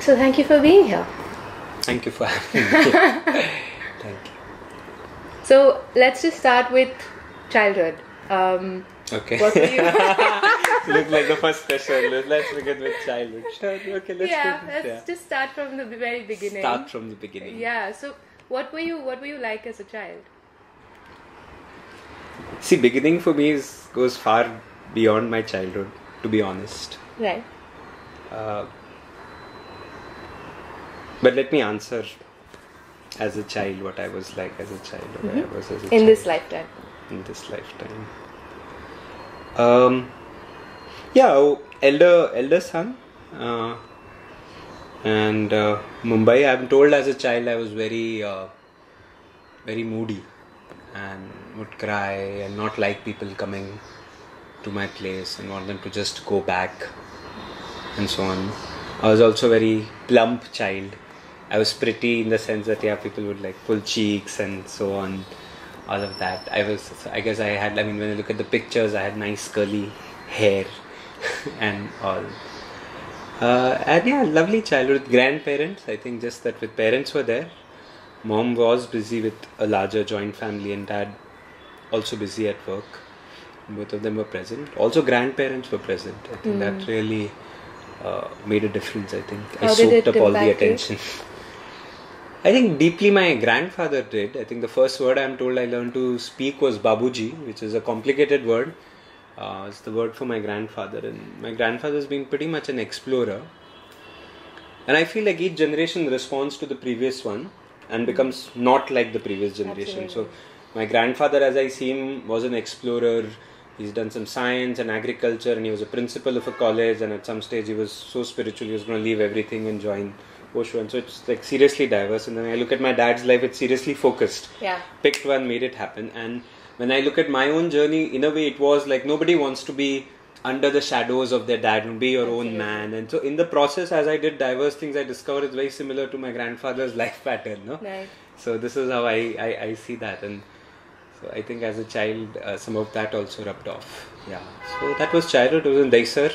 So thank you for being here. Thank you for having me. Thank you. So let's just start with childhood. Okay. What were you? Looks like the first question. Let's begin with childhood. Sure. Okay, let's just start from the very beginning. Start from the beginning. Yeah. So what were you like as a child? See, beginning for me goes far beyond my childhood, to be honest. Right. But let me answer as a child what I was like as a child, or where I was as a child. In this lifetime. In this lifetime. Elder son. And Mumbai, I'm told as a child I was very moody and would cry and not like people coming to my place and want them to just go back and so on. I was also a very plump child. I was pretty in the sense that people would like pull cheeks and so on, all of that. When I look at the pictures, I had nice curly hair and all. Lovely childhood. Grandparents, I think just that with parents were there. Mom was busy with a larger joint family and dad also busy at work. Both of them were present. Also grandparents were present. I think that really made a difference, I think. I soaked up all the attention. I think deeply my grandfather did. I think the first word I'm told I learned to speak was Babuji, which is a complicated word. It's the word for my grandfather, and my grandfather's been pretty much an explorer. And I feel like each generation responds to the previous one and becomes not like the previous generation. Absolutely. So my grandfather, as I see him, was an explorer. He's done some science and agriculture, and he was a principal of a college, and at some stage he was so spiritual he was going to leave everything and join Osho. And so it's like seriously diverse. And then I look at my dad's life, it's seriously focused. Yeah. Picked one, made it happen. And when I look at my own journey, in a way it was like nobody wants to be under the shadows of their dad and be your own man. And so in the process, as I did diverse things, I discovered it's very similar to my grandfather's life pattern. No? Right. So this is how I see that. And so I think as a child, some of that also rubbed off. Yeah. So that was childhood. It was in Daisar,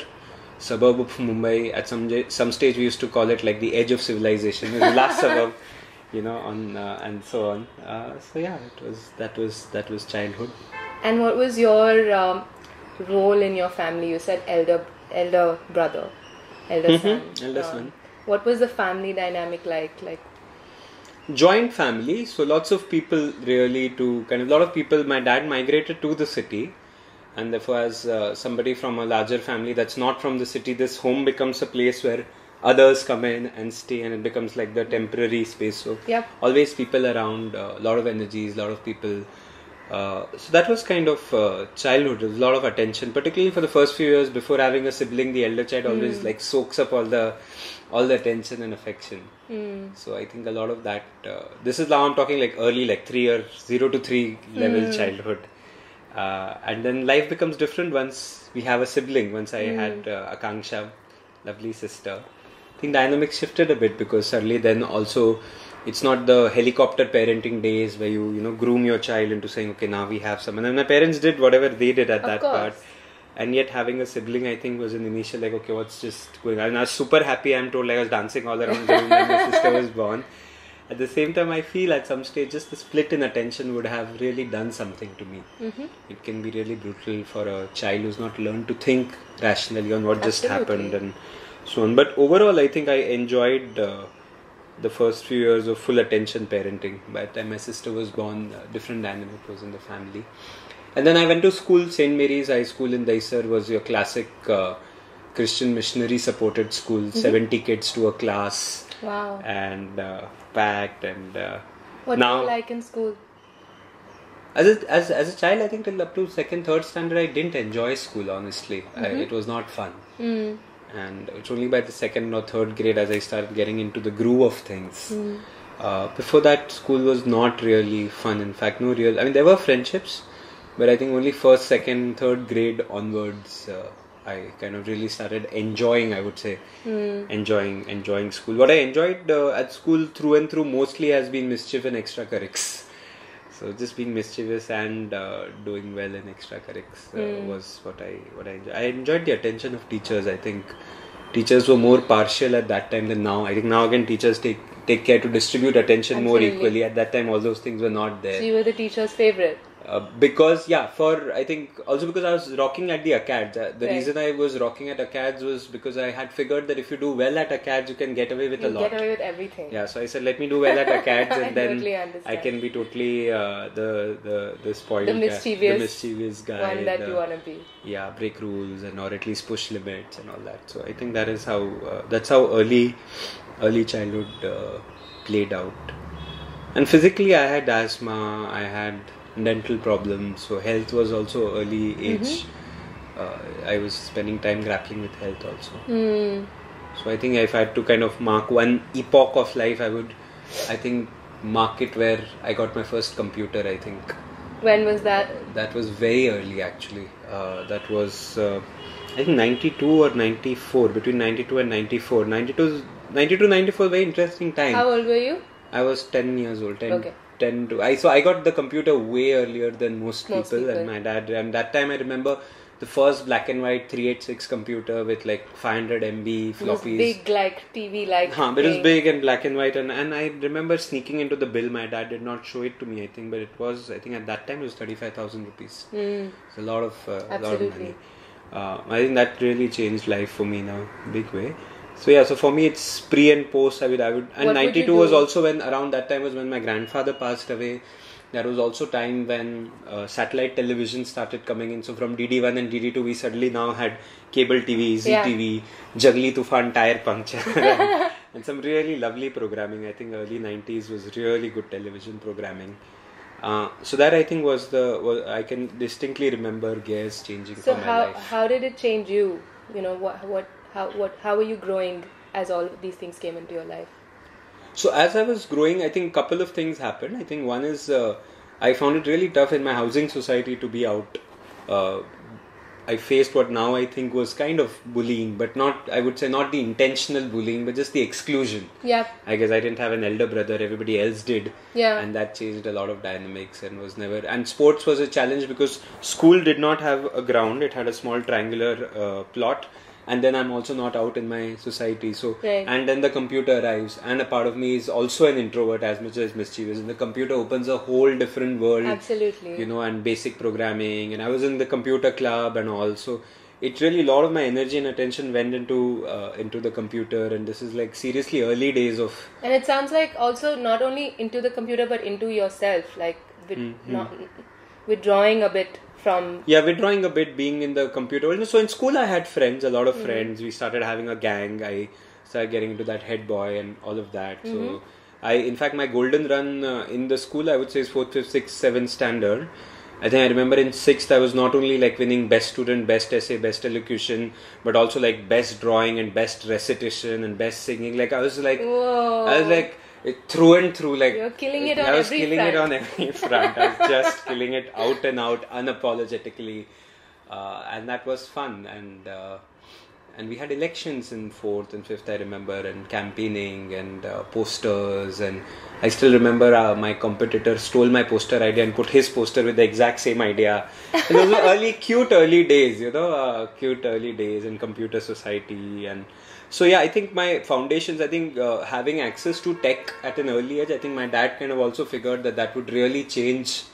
suburb of Mumbai. At some stage we used to call it like the edge of civilization. It was the last suburb, and so on. That was childhood. And what was your role in your family? You said elder brother, elder son. Elder son. What was the family dynamic like? Joint family, so lots of people my dad migrated to the city, and therefore as somebody from a larger family that's not from the city, this home becomes a place where others come in and stay, and it becomes like the temporary space. So always people around, a lot of energies, a lot of people. So that was kind of childhood. There was a lot of attention, particularly for the first few years before having a sibling. The elder child always like soaks up all the attention and affection. So I think a lot of that. This is now I'm talking like early, like 0 to 3 level childhood, and then life becomes different once we have a sibling. Once I had Akanksha, lovely sister. I think dynamics shifted a bit because suddenly then also. It's not the helicopter parenting days where you groom your child into saying, okay, now we have someone. And my parents did whatever they did at that part. And yet having a sibling, I think, was an initial like, okay, what's just going on? And I was super happy. I'm told I was dancing all around the room when my sister was born. At the same time, I feel at some stage just the split in attention would have really done something to me. It can be really brutal for a child who's not learned to think rationally on what just happened and so on. But overall, I think I enjoyed the first few years of full attention parenting. By the time my sister was born, different dynamic was in the family. And then I went to school. St. Mary's High School in Daisar was your classic Christian missionary supported school. 70 kids to a class. Wow. And packed and what now, did you like in school? As a child, I think till up to 2nd, 3rd standard I didn't enjoy school, honestly. It was not fun. And it's only by the 2nd or 3rd grade as I started getting into the groove of things. Before that, school was not really fun. In fact, there were friendships, but I think only 1st, 2nd, 3rd grade onwards I kind of really started enjoying, I would say, enjoying school. What I enjoyed at school through and through mostly has been mischief and extracurriculars. So just being mischievous and doing well in extracurriculars was what I enjoyed. I enjoyed the attention of teachers. I think teachers were more partial at that time than now. I think now again teachers take care to distribute attention more equally. At that time all those things were not there. So you were the teacher's favorite? Because I think also because I was rocking at the acads. The reason I was rocking at acads was because I had figured that if you do well at acads, you can get away with a lot. Get away with everything. Yeah, so I said, let me do well at acads, and then totally I can be totally the spoiled the mischievous guy, one that you want to be. Yeah, break rules or at least push limits and all that. So I think that is how that's how early childhood played out. And physically, I had asthma. I had dental problems, so health was also early age. I was spending time grappling with health also. So I think if I had to kind of mark one epoch of life, I think mark it where I got my first computer. I think. When was that? That was very early actually. That was I think 92 or 94, between 92 and 94. 92, 94, very interesting time. How old were you? I was 10 years old. 10, okay. 10 to so I got the computer way earlier than most people, and my dad, and that time I remember the first black and white 386 computer with like 500 MB floppies. It was big, like TV like but it was big and black and white, and I remember sneaking into the bill. My dad did not show it to me, I think, but it was, I think at that time it was 35,000 rupees. It's a lot of money. I think that really changed life for me now, big way. So for me it's pre and post. I would and 92 was also when, around that time was when my grandfather passed away. That was also time when satellite television started coming in. So from DD1 and DD2 we suddenly now had cable TV, ZTV, Jagli Tufan Tire Puncture and some really lovely programming. I think early 90s was really good television programming. So that I think was I can distinctly remember gears changing for my life. So how did it change you? You know, how were you growing as all these things came into your life? So as I was growing, I think a couple of things happened. I think one is I found it really tough in my housing society to be out. I faced what now I think was kind of bullying, but I would say not the intentional bullying, but just the exclusion. Yeah. I guess I didn't have an elder brother, everybody else did. Yeah. And that changed a lot of dynamics and was never... And sports was a challenge because school did not have a ground. It had a small triangular plot. And then I'm also not out in my society. So, and then the computer arrives, and a part of me is also an introvert as much as mischievous. And the computer opens a whole different world. Absolutely. You know, and basic programming. And I was in the computer club and all. So, it really, a lot of my energy and attention went into the computer. And this is like seriously early days of... And it sounds like also not only into the computer, but into yourself. Like, withdrawing a bit from... Yeah, withdrawing a bit, being in the computer world. So in school I had friends, a lot of friends. We started having a gang. I started getting into that head boy and all of that. So in fact my golden run in the school I would say is 4th, 5th, 6th, 7th standard. I think I remember in 6th I was not only like winning best student, best essay, best elocution, but also like best drawing and best recitation and best singing. Like I was like... Whoa. I was like... through and through, like you're killing it on every front. I was killing it on every front. I was just killing it out and out, unapologetically, and that was fun. And we had elections in 4th and 5th, I remember, and campaigning and posters. And I still remember my competitor stole my poster idea and put his poster with the exact same idea. And those were cute early days, cute early days in computer society. And so yeah, I think my foundations, having access to tech at an early age, I think my dad kind of also figured that would really change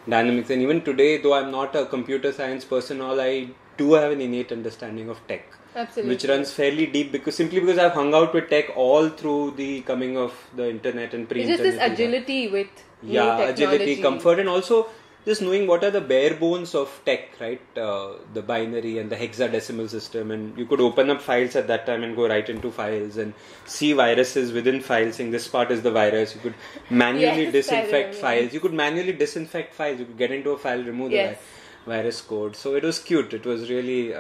dynamics. And even today, though I'm not a computer science person, I do have an innate understanding of tech. Absolutely. Which runs fairly deep because I've hung out with tech all through the coming of the internet and pre-internet. It's just this agility with new technology. Agility, comfort, and also just knowing what are the bare bones of tech, right? The binary and the hexadecimal system, and you could open up files at that time and go right into files and see viruses within files, saying this part is the virus. You could manually disinfect files. You could manually disinfect files. You could get into a file, remove the virus code. So it was cute. It was really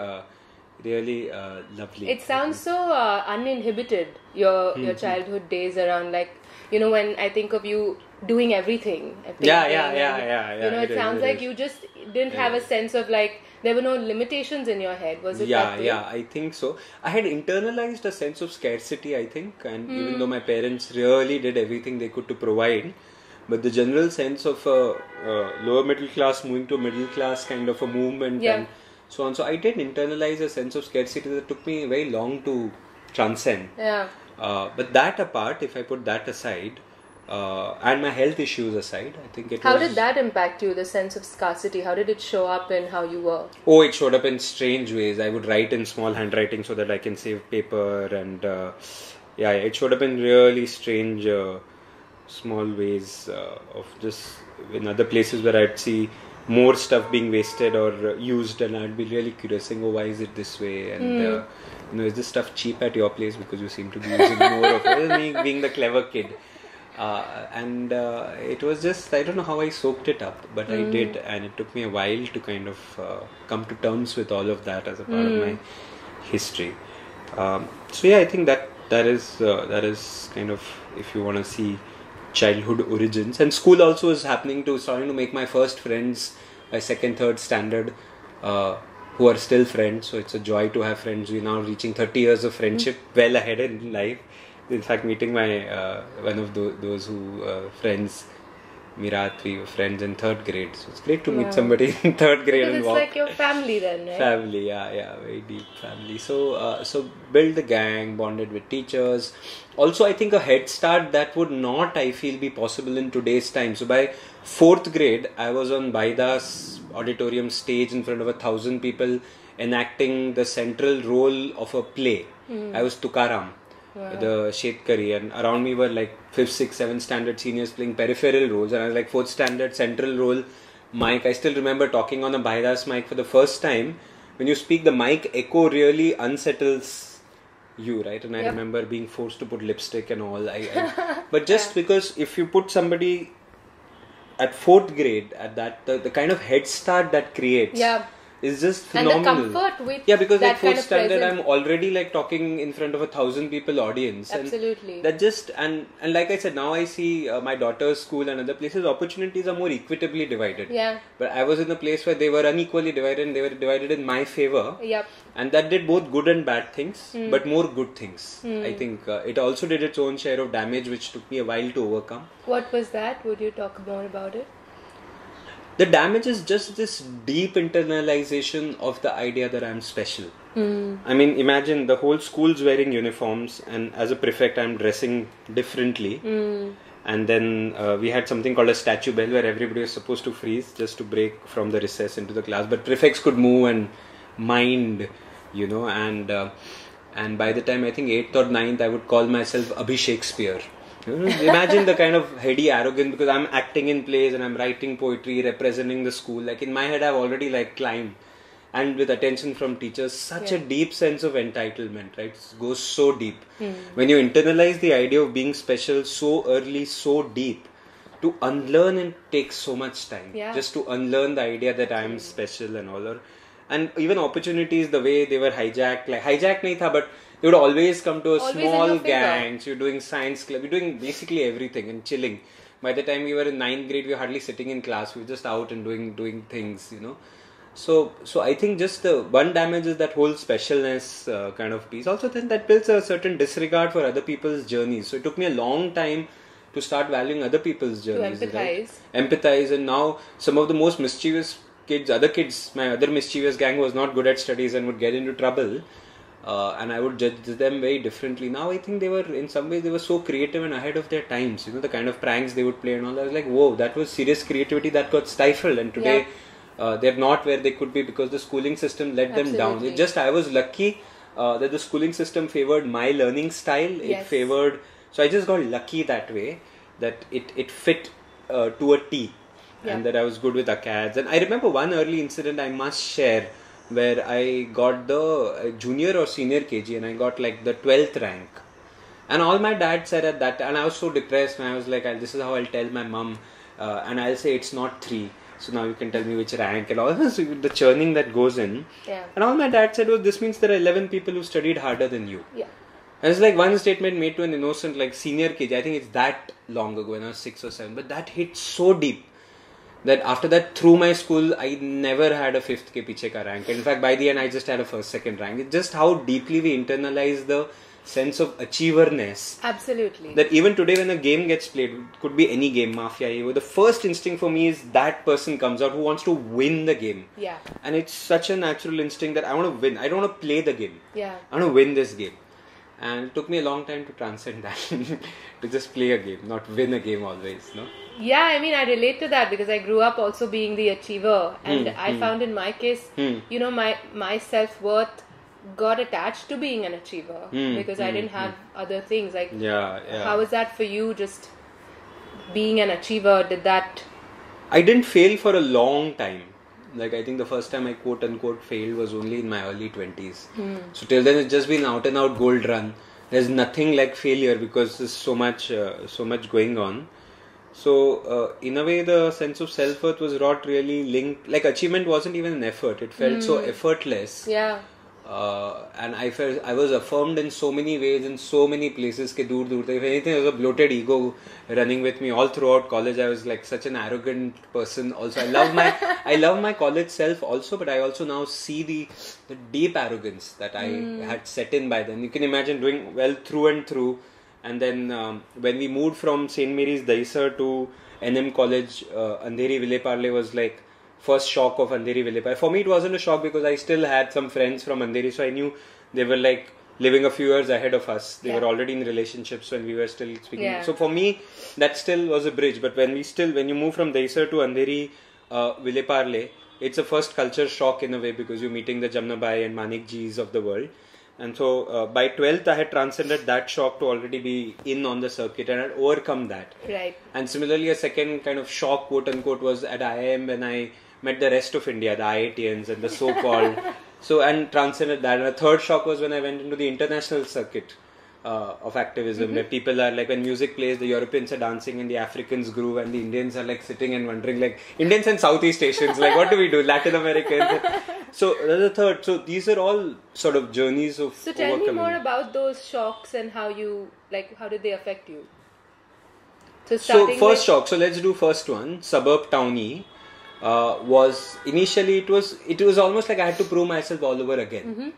lovely. It sounds so uninhibited, your childhood days around, like, when I think of you doing everything. Yeah. It sounds like you just didn't have a sense of like, there were no limitations in your head. Was it that way? Yeah, I think so. I had internalized a sense of scarcity, I think, and even though my parents really did everything they could to provide, but the general sense of lower middle class moving to middle class kind of a movement and so on. So I did internalize a sense of scarcity that took me very long to transcend. Yeah. But that apart, if I put that aside, and my health issues aside, I think How did that impact you, the sense of scarcity? How did it show up in how you were? Oh, it showed up in strange ways. I would write in small handwriting so that I can save paper, and it showed up in really strange small ways of just in other places where I'd see more stuff being wasted or used, and I'd be really curious, saying, "Oh, why is it this way?" And is this stuff cheap at your place because you seem to be using more of it? Me being the clever kid. It was just, I don't know how I soaked it up, but I did, and it took me a while to kind of come to terms with all of that as a part of my history. I think that is kind of, if you want to see childhood origins. And school also is starting to make my first friends by second, third standard, who are still friends. So it's a joy to have friends. We're now reaching 30 years of friendship, well ahead in life. In fact, meeting my one of those who friends, Mirat, we were friends in third grade. So it's great to meet somebody in third grade. Because it's like your family then, right? Family, yeah, very deep family. So build the gang, bonded with teachers. Also, I think a head start that would not, I feel, be possible in today's time. So by fourth grade, I was on Baida's auditorium stage in front of 1,000 people, enacting the central role of a play. I was Tukaram. Wow. The Shetkari, and around me were like 5th, 6th, 7th standard seniors playing peripheral roles, and I was like 4th standard central role mic. I still remember talking on a Bhaidas mic for the first time. When you speak, the mic echo really unsettles you, right? And I remember being forced to put lipstick and all. But just because if you put somebody at 4th grade at that, the kind of head start that creates. Yeah. Is just phenomenal. And the comfort with because that like 4th standard, I'm already like talking in front of 1,000 people audience. Absolutely. And that just and like I said, now I see my daughter's school and other places, opportunities are more equitably divided. Yeah. But I was in a place where they were unequally divided, and they were divided in my favor. Yep. And that did both good and bad things, but more good things. I think it also did its own share of damage, which took me a while to overcome. What was that? Would you talk more about it? The damage is just this deep internalization of the idea that I'm special. I mean, imagine the whole school's wearing uniforms, and as a prefect, I'm dressing differently. And then we had something called a statue bell, where everybody was supposed to freeze just to break from the recess into the class. But prefects could move and mind, and by the time I think 8th or 9th, I would call myself Abhishek Thakore. Imagine the kind of heady arrogance, because I'm acting in plays and I'm writing poetry, representing the school. Like in my head, I've already like climbed, and with attention from teachers, such a deep sense of entitlement, right? It goes so deep. When you internalize the idea of being special so early, so deep, to unlearn it takes so much time. Just to unlearn the idea that I'm special and all. And even opportunities, the way they were hijacked, like hijacked nahi tha, but they would always come to a small gang. So you're doing science club, you're doing basically everything and chilling. By the time we were in 9th grade, we were hardly sitting in class. We were just out and doing things, So I think just the one damage is that whole specialness kind of piece. Also, then that builds a certain disregard for other people's journeys. So it took me a long time to start valuing other people's journeys. To empathize. Right? Empathize, and now some of the most mischievous other kids, my other mischievous gang was not good at studies and would get into trouble. And I would judge them very differently. Now I think in some ways they were so creative and ahead of their times. The kind of pranks they would play and all. I was like, whoa, that was serious creativity that got stifled. And today they're not where they could be because the schooling system let them down. I was lucky that the schooling system favored my learning style. It favored, so I just got lucky that way, that it fit to a T. And that I was good with ACADS. And I remember one early incident I must share, where I got the junior or senior KG, and I got like the 12th rank. And all my dad said at that, and I was so depressed, and I was like, this is how I'll tell my mum, and I'll say it's not 3. So now you can tell me which rank and all. So the churning that goes in. And all my dad said was, this means there are 11 people who studied harder than you. And it's like one statement made to an innocent like senior KG. I think it's that long ago when I was 6 or 7. But that hit so deep, that after that, through my school, I never had a 5th ke piche ka rank. In fact, by the end, I just had a 1st, 2nd rank. It's just how deeply we internalize the sense of achieverness. Absolutely. That even today when a game gets played, it could be any game, Mafia, the first instinct for me is that person comes out who wants to win the game. Yeah. And it's such a natural instinct that I want to win. I don't want to play the game. Yeah. I want to win this game. And it took me a long time to transcend that. To just play a game, not win a game always, no? Yeah, I mean, I relate to that because I grew up also being the achiever. And I found in my case, you know, my self-worth got attached to being an achiever because I didn't have other things. Like, how was that for you, just being an achiever? Did that... I didn't fail for a long time. Like, I think the first time I quote-unquote failed was only in my early 20s. So till then it's just been out-and-out gold run. There's nothing like failure because there's so much going on. So, in a way, the sense of self-worth was not really linked. Like, achievement wasn't even an effort. It felt so effortless. Yeah. And I felt I was affirmed in so many ways, in so many places. If anything, there was a bloated ego running with me all throughout college. I was like such an arrogant person. Also, I love my college self also, but I also now see the deep arrogance that I had set in by then. You can imagine doing well through and through. And then when we moved from St. Mary's Daisar to NM College, Andheri Villeparle was like first shock of Andheri Villeparle. For me, it wasn't a shock because I still had some friends from Andheri, so I knew they were like living a few years ahead of us. They were already in relationships when we were still speaking. So for me, that still was a bridge. But when you move from Daisar to Andheri Villeparle, it's a first culture shock in a way because you're meeting the Jamnabai and Manik Jis of the world. And so by 12th, I had transcended that shock to already be in on the circuit and had overcome that. Right. And similarly, a second kind of shock, quote unquote, was at IIM when I met the rest of India, the IITians and the so-called. And transcended that. And a third shock was when I went into the international circuit of activism, where people are like, when music plays, the Europeans are dancing and the Africans groove and the Indians are like sitting and wondering, like, Indians and Southeast Asians, like, what do we do? Latin Americans. So that's the third. So these are all sort of journeys of So tell me more about those shocks and how did they affect you? So first shock, so let's do first one, suburb townie. Was initially it was almost like I had to prove myself all over again,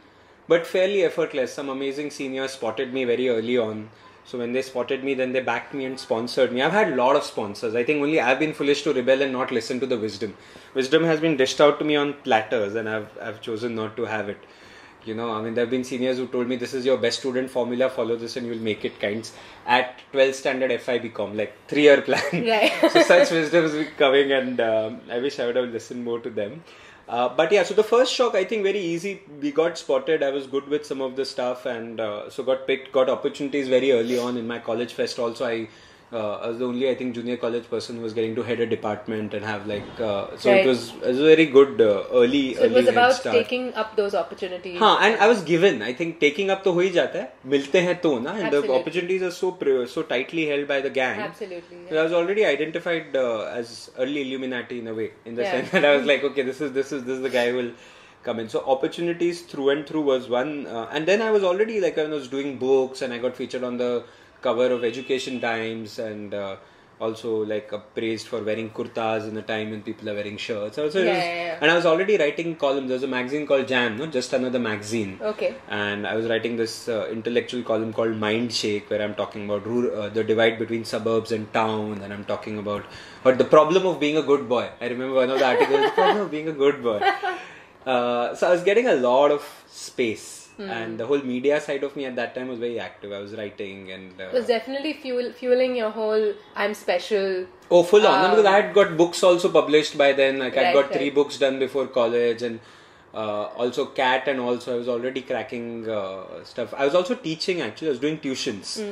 but fairly effortless. Some amazing seniors spotted me very early on, so when they spotted me, then they backed me and sponsored me. I've had a lot of sponsors. I think only I've been foolish to rebel and not listen to the wisdom. Wisdom has been dished out to me on platters, and I've chosen not to have it. You know, I mean, there have been seniors who told me this is your best student formula, follow this and you'll make it kinds. At 12th standard FI BCom, like 3-year plan. Right. So such wisdom is coming, and I wish I would have listened more to them. But yeah, so the first shock, I think very easy. We got spotted. I was good with some of the stuff, and so got opportunities very early on in my college fest. Also, I was the only, I think, junior college person who was getting to head a department and have like. It was a very good early. So it was about taking up those opportunities. And I was given. I think taking up to ho hi jata hai. Milte hain to na, and the opportunities are so tightly held by the gang. Absolutely. Yeah. So I was already identified as early Illuminati in a way, in the sense that I was like, okay, this is the guy who will come in. So opportunities through and through was one, and then I was already like, I was doing books, and I got featured on the cover of Education Times, and also like praised for wearing kurtas in a time when people are wearing shirts. And I was already writing columns. There was a magazine called Jam, not just another magazine. Okay. And I was writing this intellectual column called Mind Shake, where I'm talking about the divide between suburbs and town, and I'm talking about the problem of being a good boy. I remember one of the articles, the problem of being a good boy. So I was getting a lot of space. And the whole media side of me at that time was very active. I was writing and... it was definitely fueling your whole I'm special... Oh, full on. Because I had got books also published by then. Like I got 3 books done before college, and also CAT, and also I was already cracking stuff. I was also teaching actually. I was doing tuitions.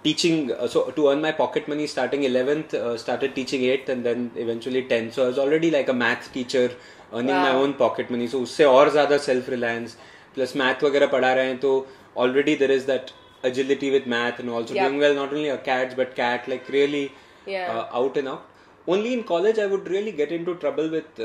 Teaching, so to earn my pocket money starting 11th, started teaching 8th and then eventually 10th. So I was already like a math teacher earning my own pocket money. So usse aur zyada self-reliance. Plus math वगैरह पढ़ा रहे हैं तो already there is that agility with math, and also doing well not only a CATs but CAT, like really out and out. Only in college I would really get into trouble with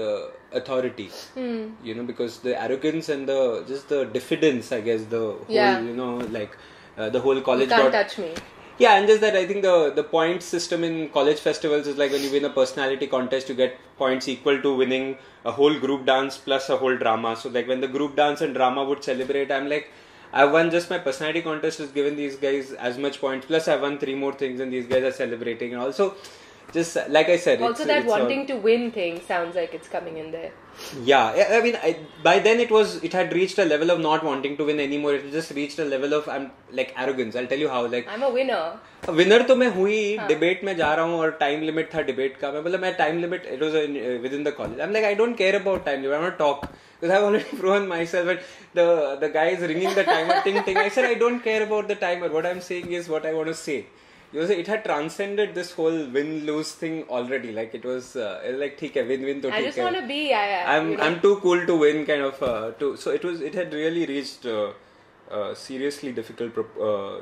authority, you know, because the arrogance and the diffidence, I guess, the whole, you know, like the whole college you can't touch me. Yeah, and just that I think the point system in college festivals is like when you win a personality contest, you get points equal to winning a whole group dance plus a whole drama. So like when the group dance and drama would celebrate, I'm like, I won just my personality contest has given these guys as much points. Plus I won 3 more things and these guys are celebrating. And also, just like I said, also that wanting to win thing sounds like it's coming in there. Yeah, I mean, by then it had reached a level of not wanting to win anymore. It just reached a level of arrogance. I'll tell you how. Like I'm a winner. Winner तो मैं हुई debate में जा रहा हूँ और time limit था debate का मैं बोला मैं time limit it was within the college I am like I don't care about time limit I want to talk because I've already proven myself but the guy is ringing the timer ting I said I don't care about the timer what I'm saying is what I want to say it had transcended this whole win-lose thing already like it was like ठीक है win-win तो ठीक है I just want to be I'm too cool to win kind of so it had really reached seriously difficult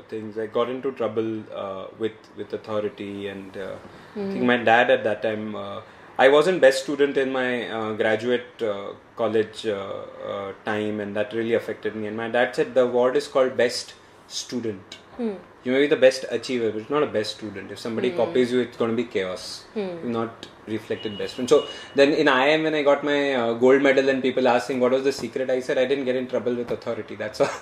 things. I got into trouble with authority and I think my dad at that time I wasn't best student in my graduate college time and that really affected me and my dad said the award is called best student. You may be the best achiever but it's not a best student. If somebody copies you it's going to be chaos. You're not reflected best student. So then in IIM when I got my gold medal and people asking what was the secret I said I didn't get in trouble with authority that's all.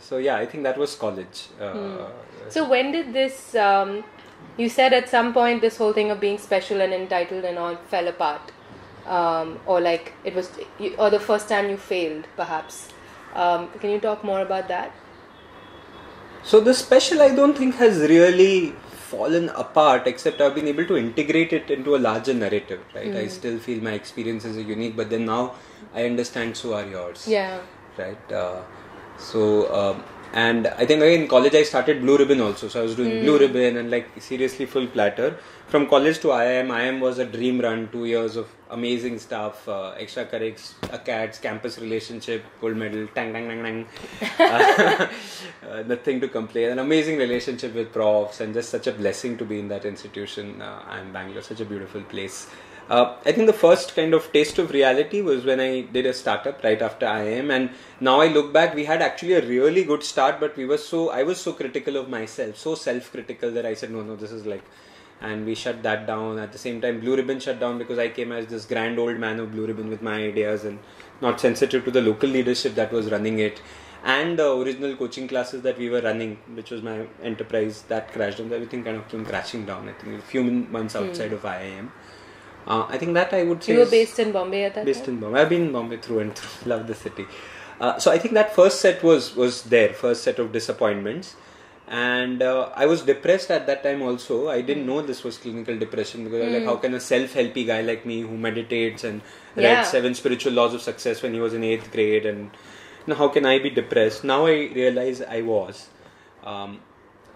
So yeah I think that was college. So when did this you said at some point this whole thing of being special and entitled and all fell apart or like it was or the first time you failed perhaps can you talk more about that? So the special I don't think has really fallen apart except I've been able to integrate it into a larger narrative right I still feel my experiences are unique but then now I understand so are yours right and I think in college I started Blue Ribbon also so I was doing Blue Ribbon and like seriously full platter from college to IIM was a dream run 2 years of amazing stuff extra currics ACADS campus relationship gold medal tang tang tang tang nothing to complain an amazing relationship with profs and just such a blessing to be in that institution and Bangalore such a beautiful place. I think the first kind of taste of reality was when I did a startup right after IIM and now I look back we had actually a really good start but I was so critical of myself so self-critical that I said no this is like and we shut that down at the same time Blue Ribbon shut down because I came as this grand old man of Blue Ribbon with my ideas and not sensitive to the local leadership that was running it and the original coaching classes that we were running which was my enterprise that crashed and everything kind of came crashing down I think a few months outside of IIM. I think that I would say you were based in Bombay at that time? Based in Bombay. I've been in Bombay through and through. Love the city. So I think that first set was there. First set of disappointments. And I was depressed at that time also. I didn't know this was clinical depression because I was like, how can a self-helpy guy like me who meditates and read 7 spiritual laws of success when he was in 8th grade and how can I be depressed? Now I realize I was.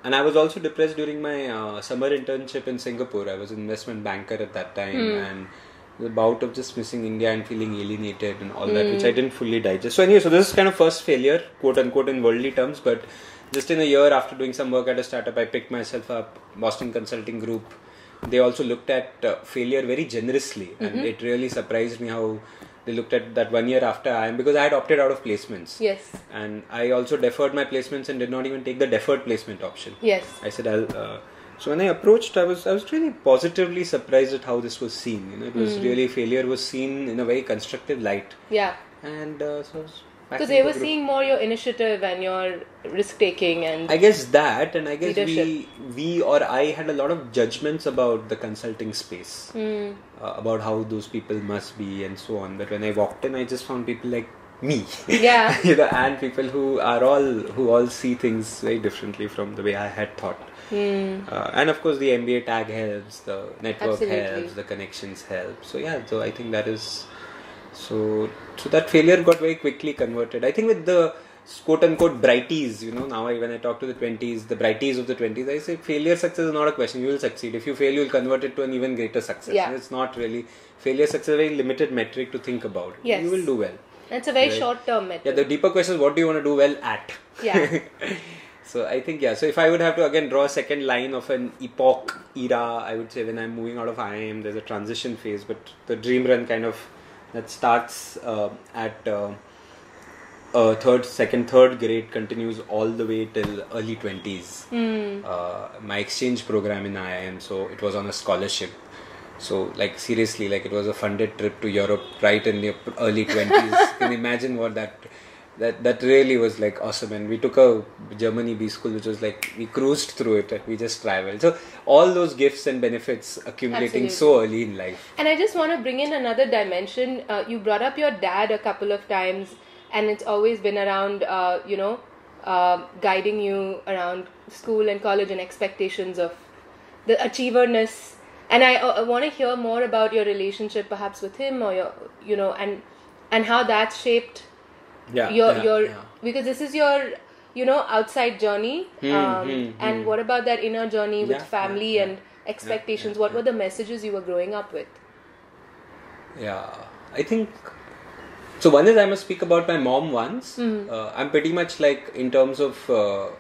And I was also depressed during my summer internship in Singapore. I was an investment banker at that time and the bout of just missing India and feeling alienated and all that, which I didn't fully digest. So anyway, so this is kind of first failure, quote unquote, in worldly terms. But just in a year after doing some work at a startup, I picked myself up, Boston Consulting Group. They also looked at failure very generously. And it really surprised me how they looked at that 1 year after IIM because I had opted out of placements. Yes. And I also deferred my placements and did not even take the deferred placement option. Yes. I said so when I approached, I was really positively surprised at how this was seen. It was really failure was seen in a very constructive light. Yeah. And so because they were seeing more your initiative and your risk taking and I guess that and I guess leadership. we or I had a lot of judgments about the consulting space about how those people must be and so on. But when I walked in, I just found people like me, and people who all see things very differently from the way I had thought. And of course, the MBA tag helps, the network helps, the connections help. So yeah, so I think that is. So that failure got very quickly converted. I think with the quote-unquote brighties, now when I talk to the 20s, the brighties of the 20s, I say failure, success is not a question. You will succeed. If you fail, you will convert it to an even greater success. Yeah. It's not really, failure, success is a very limited metric to think about. Yes. You will do well. It's a very short-term metric. Yeah, the deeper question is what do you want to do well at? Yeah. So I think, so if I would have to again draw a second line of an epoch era, I would say when I'm moving out of IIM, there's a transition phase, but the dream run kind of that starts at third grade, continues all the way till early 20s. My exchange program in IIM, so it was on a scholarship. So like seriously, like it was a funded trip to Europe right in the early 20s. You can imagine what that that really was like awesome. And we took a Germany B school, which was like, we cruised through it and we just traveled. So all those gifts and benefits accumulating so early in life. And I just want to bring in another dimension. You brought up your dad a couple of times, and it's always been around, guiding you around school and college and expectations of the achieverness. And I want to hear more about your relationship perhaps with him, or your, and how that's shaped because this is your, outside journey. And what about that inner journey with family and expectations? What were the messages you were growing up with? Yeah, I think... So one is, I must speak about my mom once. I'm pretty much like, in terms of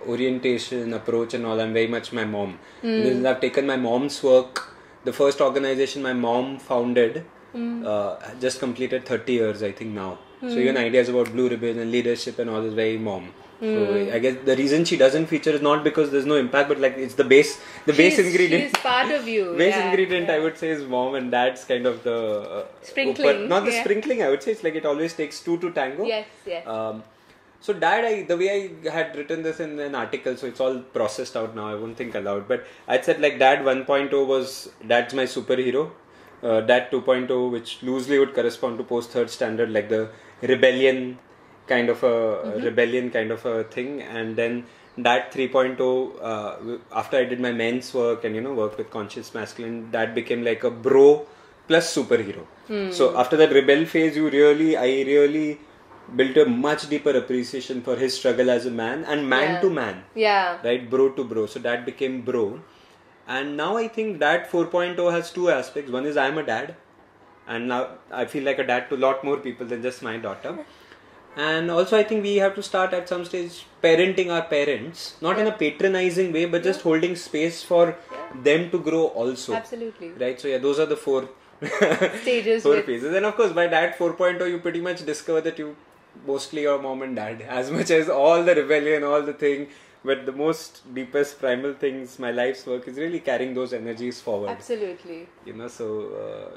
orientation, approach and all, I'm very much my mom. Because I've taken my mom's work. The first organization my mom founded just completed 30 years, I think now. So even ideas about Blue Ribbon and leadership and all is very mom. So I guess the reason she doesn't feature is not because there's no impact, but like it's the base ingredient. She's part of you. Base ingredient, I would say, is mom, and dad's kind of the sprinkling. Not the sprinkling, I would say. It's like it always takes two to tango. Yes. So dad, the way I had written this in an article, so it's all processed out now, I won't think aloud, but I said like dad 1.0 was, dad's my superhero. Dad 2.0, which loosely would correspond to post third standard, like the rebellion kind of a thing. And then Dad 3.0, after I did my men's work and work with conscious masculine, Dad became like a bro plus superhero. So after that rebel phase, I really built a much deeper appreciation for his struggle as a man and man to man. Right, bro to bro. So Dad became bro. And now I think Dad 4.0 has two aspects. One is I'm a dad, and now I feel like a dad to a lot more people than just my daughter. And also I think we have to start at some stage parenting our parents, not in a patronizing way, but just holding space for them to grow also. Absolutely. Right, so those are the four stages. Four phases. And of course by Dad 4.0 you pretty much discover that you mostly your mom and dad, as much as all the rebellion, all the thing. But the most deepest primal things, my life's work is really carrying those energies forward. Absolutely. So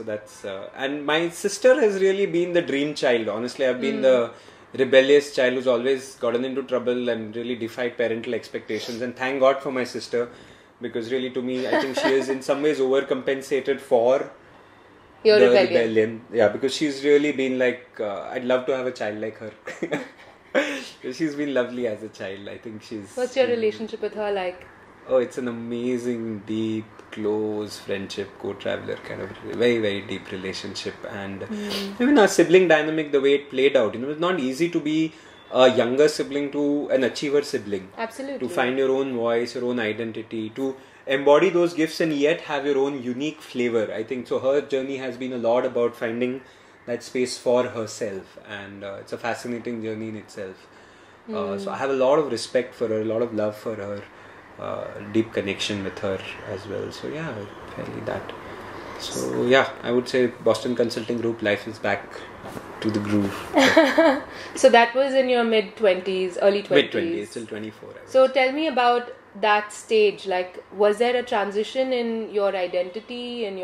that's... and my sister has really been the dream child. Honestly, I've been the rebellious child who's always gotten into trouble and really defied parental expectations. And thank God for my sister, because really to me, I think she is in some ways overcompensated for your rebellion. Yeah, because she's really been like, I'd love to have a child like her. She's been lovely as a child. I think she's... What's your relationship with her like? Oh, it's an amazing, deep, close friendship, co-traveler kind of very, very deep relationship. And even our sibling dynamic, the way it played out, it's not easy to be a younger sibling to an achiever sibling. Absolutely. To find your own voice, your own identity, to embody those gifts and yet have your own unique flavor. I think so. Her journey has been a lot about finding that space for herself, and it's a fascinating journey in itself. So I have a lot of respect for her, a lot of love for her, deep connection with her as well. So yeah, fairly that. So yeah, I would say Boston Consulting Group, life is back to the groove. So that was in your mid-20s, early 20s? Mid-20s, till 24. So tell me about that stage. Like, was there a transition in your identity, in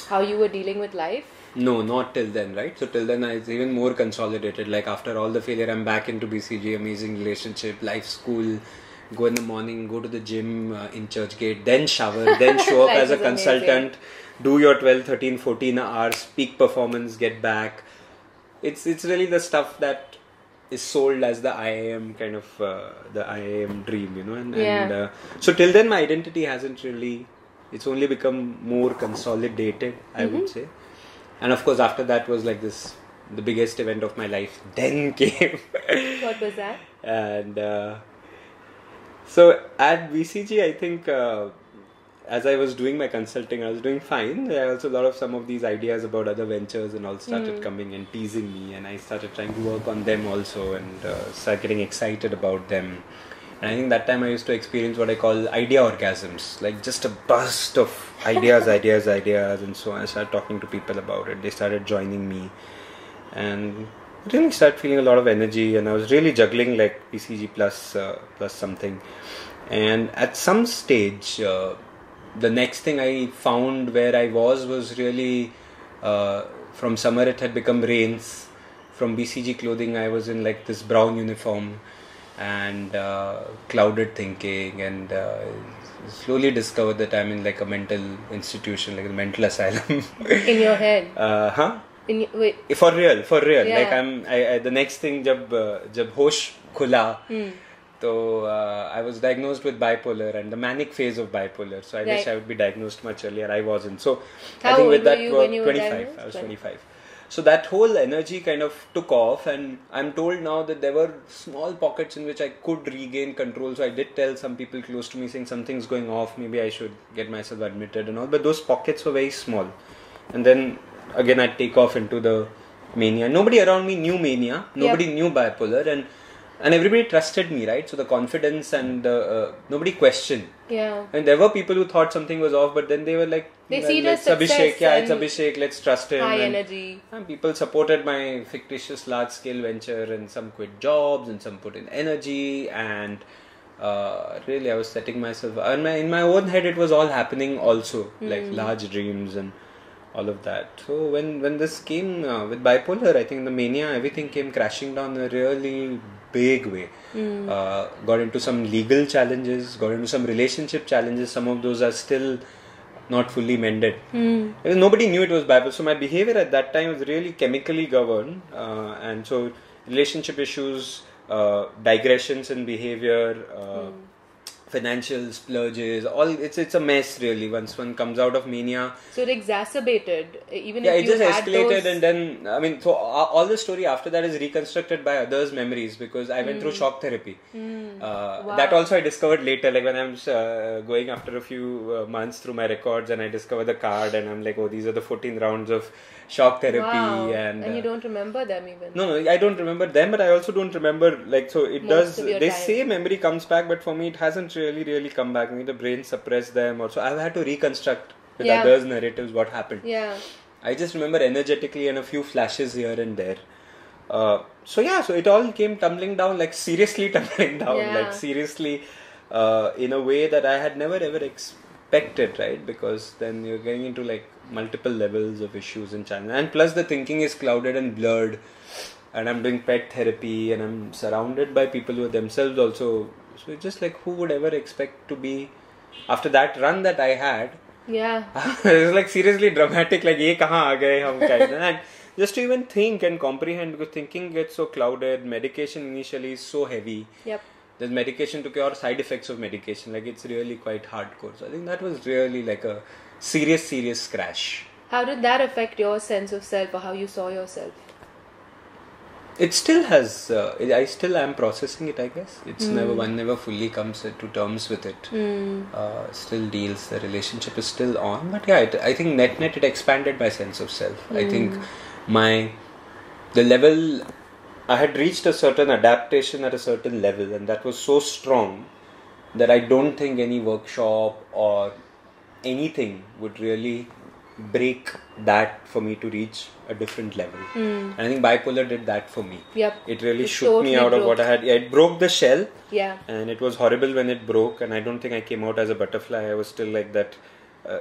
how you were dealing with life? No, not till then, right? So till then I was even more consolidated. Like after all the failure, I'm back into BCG, amazing relationship, life, school, go in the morning, go to the gym in Churchgate, then shower, then show up as a consultant, do your 12, 13, 14 hours, peak performance, get back. It's really the stuff that is sold as the IIM kind of, the IIM dream, And so till then my identity hasn't really... It's only become more consolidated, I would say. And of course, after that was like the biggest event of my life then came. What was that? And so at BCG, I think as I was doing my consulting, I was doing fine. Also some of these ideas about other ventures and all started coming and teasing me. And I started trying to work on them also and start getting excited about them. And I think that time I used to experience what I call idea orgasms, like just a burst of ideas, and so on. I started talking to people about it. They started joining me, and I really started feeling a lot of energy. And I was really juggling like PCG plus something. And at some stage, the next thing I found where I was really from summer it had become rains. from BCG clothing, I was in like this brown uniform and clouded thinking, and slowly discovered that I'm in like a mental institution, like a mental asylum. In your head? Wait. For real. Yeah. Like the next thing, jab hosh khula, so I was diagnosed with bipolar and the manic phase of bipolar. So I wish I would be diagnosed much earlier. I wasn't. So How I think old with that, were you when you were 25. diagnosed? I was 25. So that whole energy kind of took off, and I'm told now that there were small pockets in which I could regain control. So I did tell some people close to me saying something's going off, maybe I should get myself admitted and all. But those pockets were very small. And then again I'd take off into the mania. Nobody around me knew mania. Nobody knew bipolar, and everybody trusted me, right? So the confidence and nobody questioned. Yeah. And there were people who thought something was off, but then they were like, they see it as Abhishek, success, it's Abhishek, let's trust him. High energy. And people supported my fictitious large scale venture, and some quit jobs and some put in energy, and really I was setting myself, and in my own head it was all happening also, like large dreams and all of that. So when this came with bipolar, I think the mania, everything came crashing down in a really big way. Got into some legal challenges, got into some relationship challenges. Some of those are still not fully mended. Nobody knew it was bipolar. So my behavior at that time was really chemically governed, and so relationship issues, digressions in behavior, financial splurges, all it's a mess really once one comes out of mania. So it exacerbated, even if it you just had escalated, and then I mean, so all the story after that is reconstructed by others' memories, because I went through shock therapy. Wow. That also I discovered later, like when I'm going after a few months through my records, and I discover the card, and I'm like, oh, these are the 14 rounds of shock therapy. Wow. And you don't remember them even? No, I don't remember them, but I also don't remember, like, so it Most does, they say memory comes back, but for me it hasn't really come back. Maybe the brain suppressed them, or so I've had to reconstruct with others' narratives what happened. Yeah. I just remember energetically and a few flashes here and there. So it all came tumbling down, like seriously tumbling down, like seriously in a way that I had never ever expected, right? Because then you're getting into like multiple levels of issues and challenges, and plus the thinking is clouded and blurred, and I'm doing pet therapy, and I'm surrounded by people who are themselves also, so it's just like, who would ever expect to be after that run that I had. Yeah. It was like seriously dramatic, like ye kahan aa gaye hum kind of, and just to even think and comprehend, because thinking gets so clouded. Medication initially is so heavy. Yep. There's medication to cure side effects of medication, like it's really quite hardcore. So I think that was really like a serious crash. How did that affect your sense of self, or how you saw yourself? It still has, I still am processing it, I guess. It's one never fully comes to terms with it. Still deals, the relationship is still on, but I think net it expanded my sense of self. I think the level, I had reached a certain adaptation at a certain level, and that was so strong that I don't think any workshop or anything would really break that for me to reach a different level. And I think bipolar did that for me. Yep. It really shook me out of what I had. It broke the shell. Yeah. And it was horrible when it broke, and I don't think I came out as a butterfly. I was still like that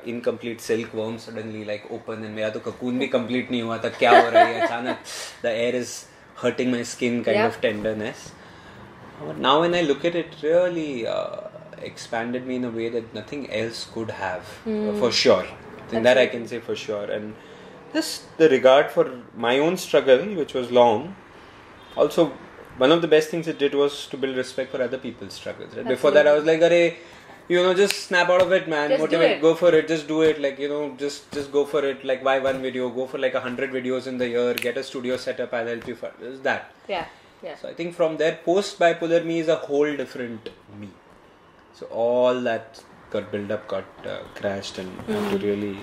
incomplete silkworm, suddenly like open, and मेरा तो cocoon भी complete नहीं हुआ था, क्या हो रहा है अचानक, the air is hurting my skin kind of tenderness. But now when I look at it, really expanded me in a way that nothing else could have, for sure. I think that I can say for sure. And just the regard for my own struggle, which was long. Also, one of the best things it did was to build respect for other people's struggles. Right? Before that, I was like, just snap out of it, man. Just motivate, go for it, just do it. Like, just go for it. Like, buy one video, go for like 100 videos in the year, get a studio set up, I'll help you for just that. Yeah. So I think from there, post-bipolar me is a whole different me. So all that got built up, got crashed, and to really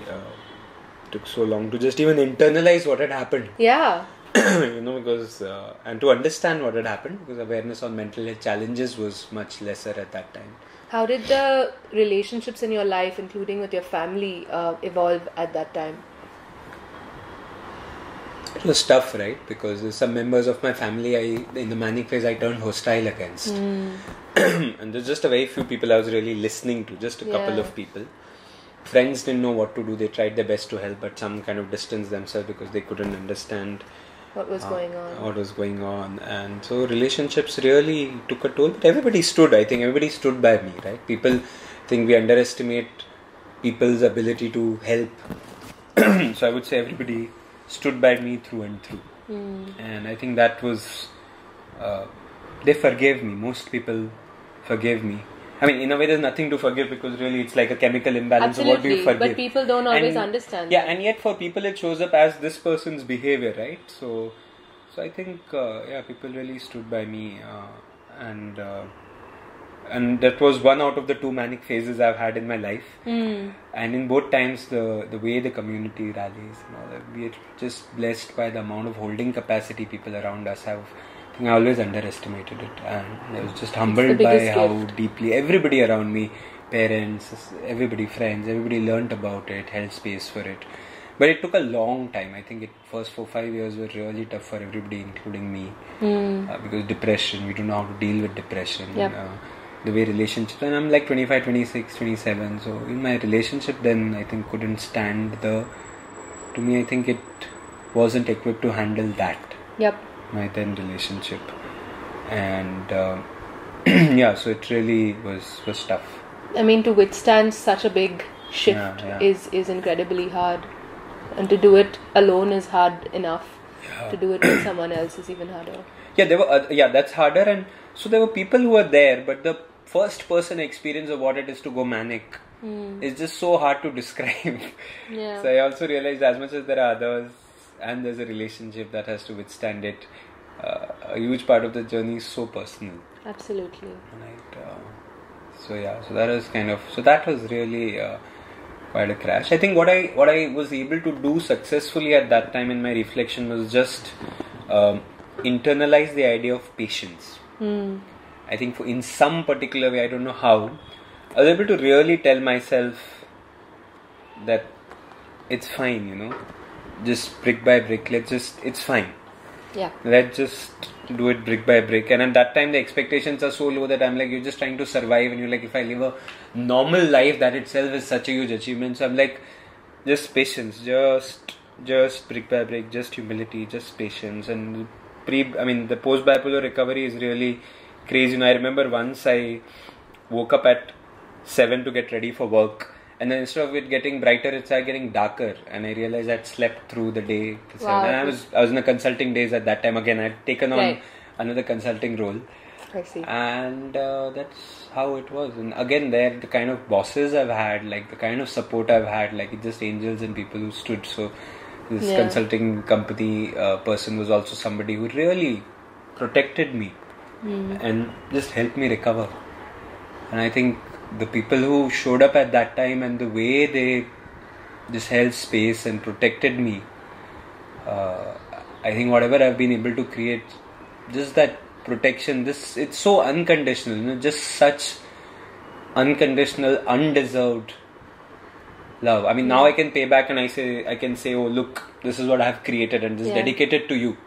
took so long to just even internalize what had happened. Yeah. Because and to understand what had happened, because awareness on mental health challenges was much lesser at that time. How did the relationships in your life, including with your family, evolve at that time? It was tough, right? Because some members of my family, in the manic phase, I turned hostile against. And there's just a very few people I was really listening to, just a couple of people. Friends didn't know what to do. They tried their best to help, but some kind of distanced themselves because they couldn't understand. what was going on. And so relationships really took a toll, but everybody stood by me, right? People think we underestimate people's ability to help. So I would say everybody stood by me through and through. And I think that was they forgave me. Most people forgave me. I mean, in a way, there's nothing to forgive, because really it's like a chemical imbalance. Absolutely. So what do you forgive? But people don't always understand. Yeah, and yet for people it shows up as this person's behavior, right? So I think people really stood by me, and that was one out of the 2 manic phases I've had in my life. And in both times, the way the community rallies and all that, we are just blessed by the amount of holding capacity people around us have. I think I always underestimated it, and I was just humbled by how deeply everybody around me, parents, everybody, friends, everybody learnt about it, held space for it. But it took a long time. I think first 4-5 years were really tough for everybody, including me, because depression, we don't know how to deal with depression. The way relationships, and I'm like 25, 26, 27, so in my relationship then I think couldn't stand to me I think it wasn't equipped to handle that. My then relationship, and so it really was tough. I mean, to withstand such a big shift is incredibly hard, and to do it alone is hard enough. To do it with someone else is even harder. That's harder. And so there were people who were there, but the first person experience of what it is to go manic is just so hard to describe. So I also realized, as much as there are others and there's a relationship that has to withstand it, a huge part of the journey is so personal. Absolutely. Right. So that was that was really quite a crash. I think what I was able to do successfully at that time in my reflection was just internalize the idea of patience. I think in some particular way, I don't know how, I was able to really tell myself that it's fine, just brick by brick, it's fine. Let's just do it brick by brick. And at that time the expectations are so low that I'm like, you're just trying to survive, and you're like, if I live a normal life, that itself is such a huge achievement. So I'm like, just patience, just brick by brick, just humility, just patience. And the post bipolar recovery is really crazy. I remember once I woke up at 7 to get ready for work, and then instead of it getting brighter, it started getting darker, and I realized I'd slept through the day. Wow. And I was in the consulting days at that time. Again, I'd taken on another consulting role. I see. And that's how it was. And again, the kind of bosses I've had, like the kind of support I've had, like it's just angels and people who stood. So this consulting company person was also somebody who really protected me and just helped me recover. And I think the people who showed up at that time and the way they just held space and protected me, I think whatever I've been able to create, just that protection, it's so unconditional, just such unconditional, undeserved love. I mean, now I can pay back and I can say, oh look, this is what I have created, and just dedicated to you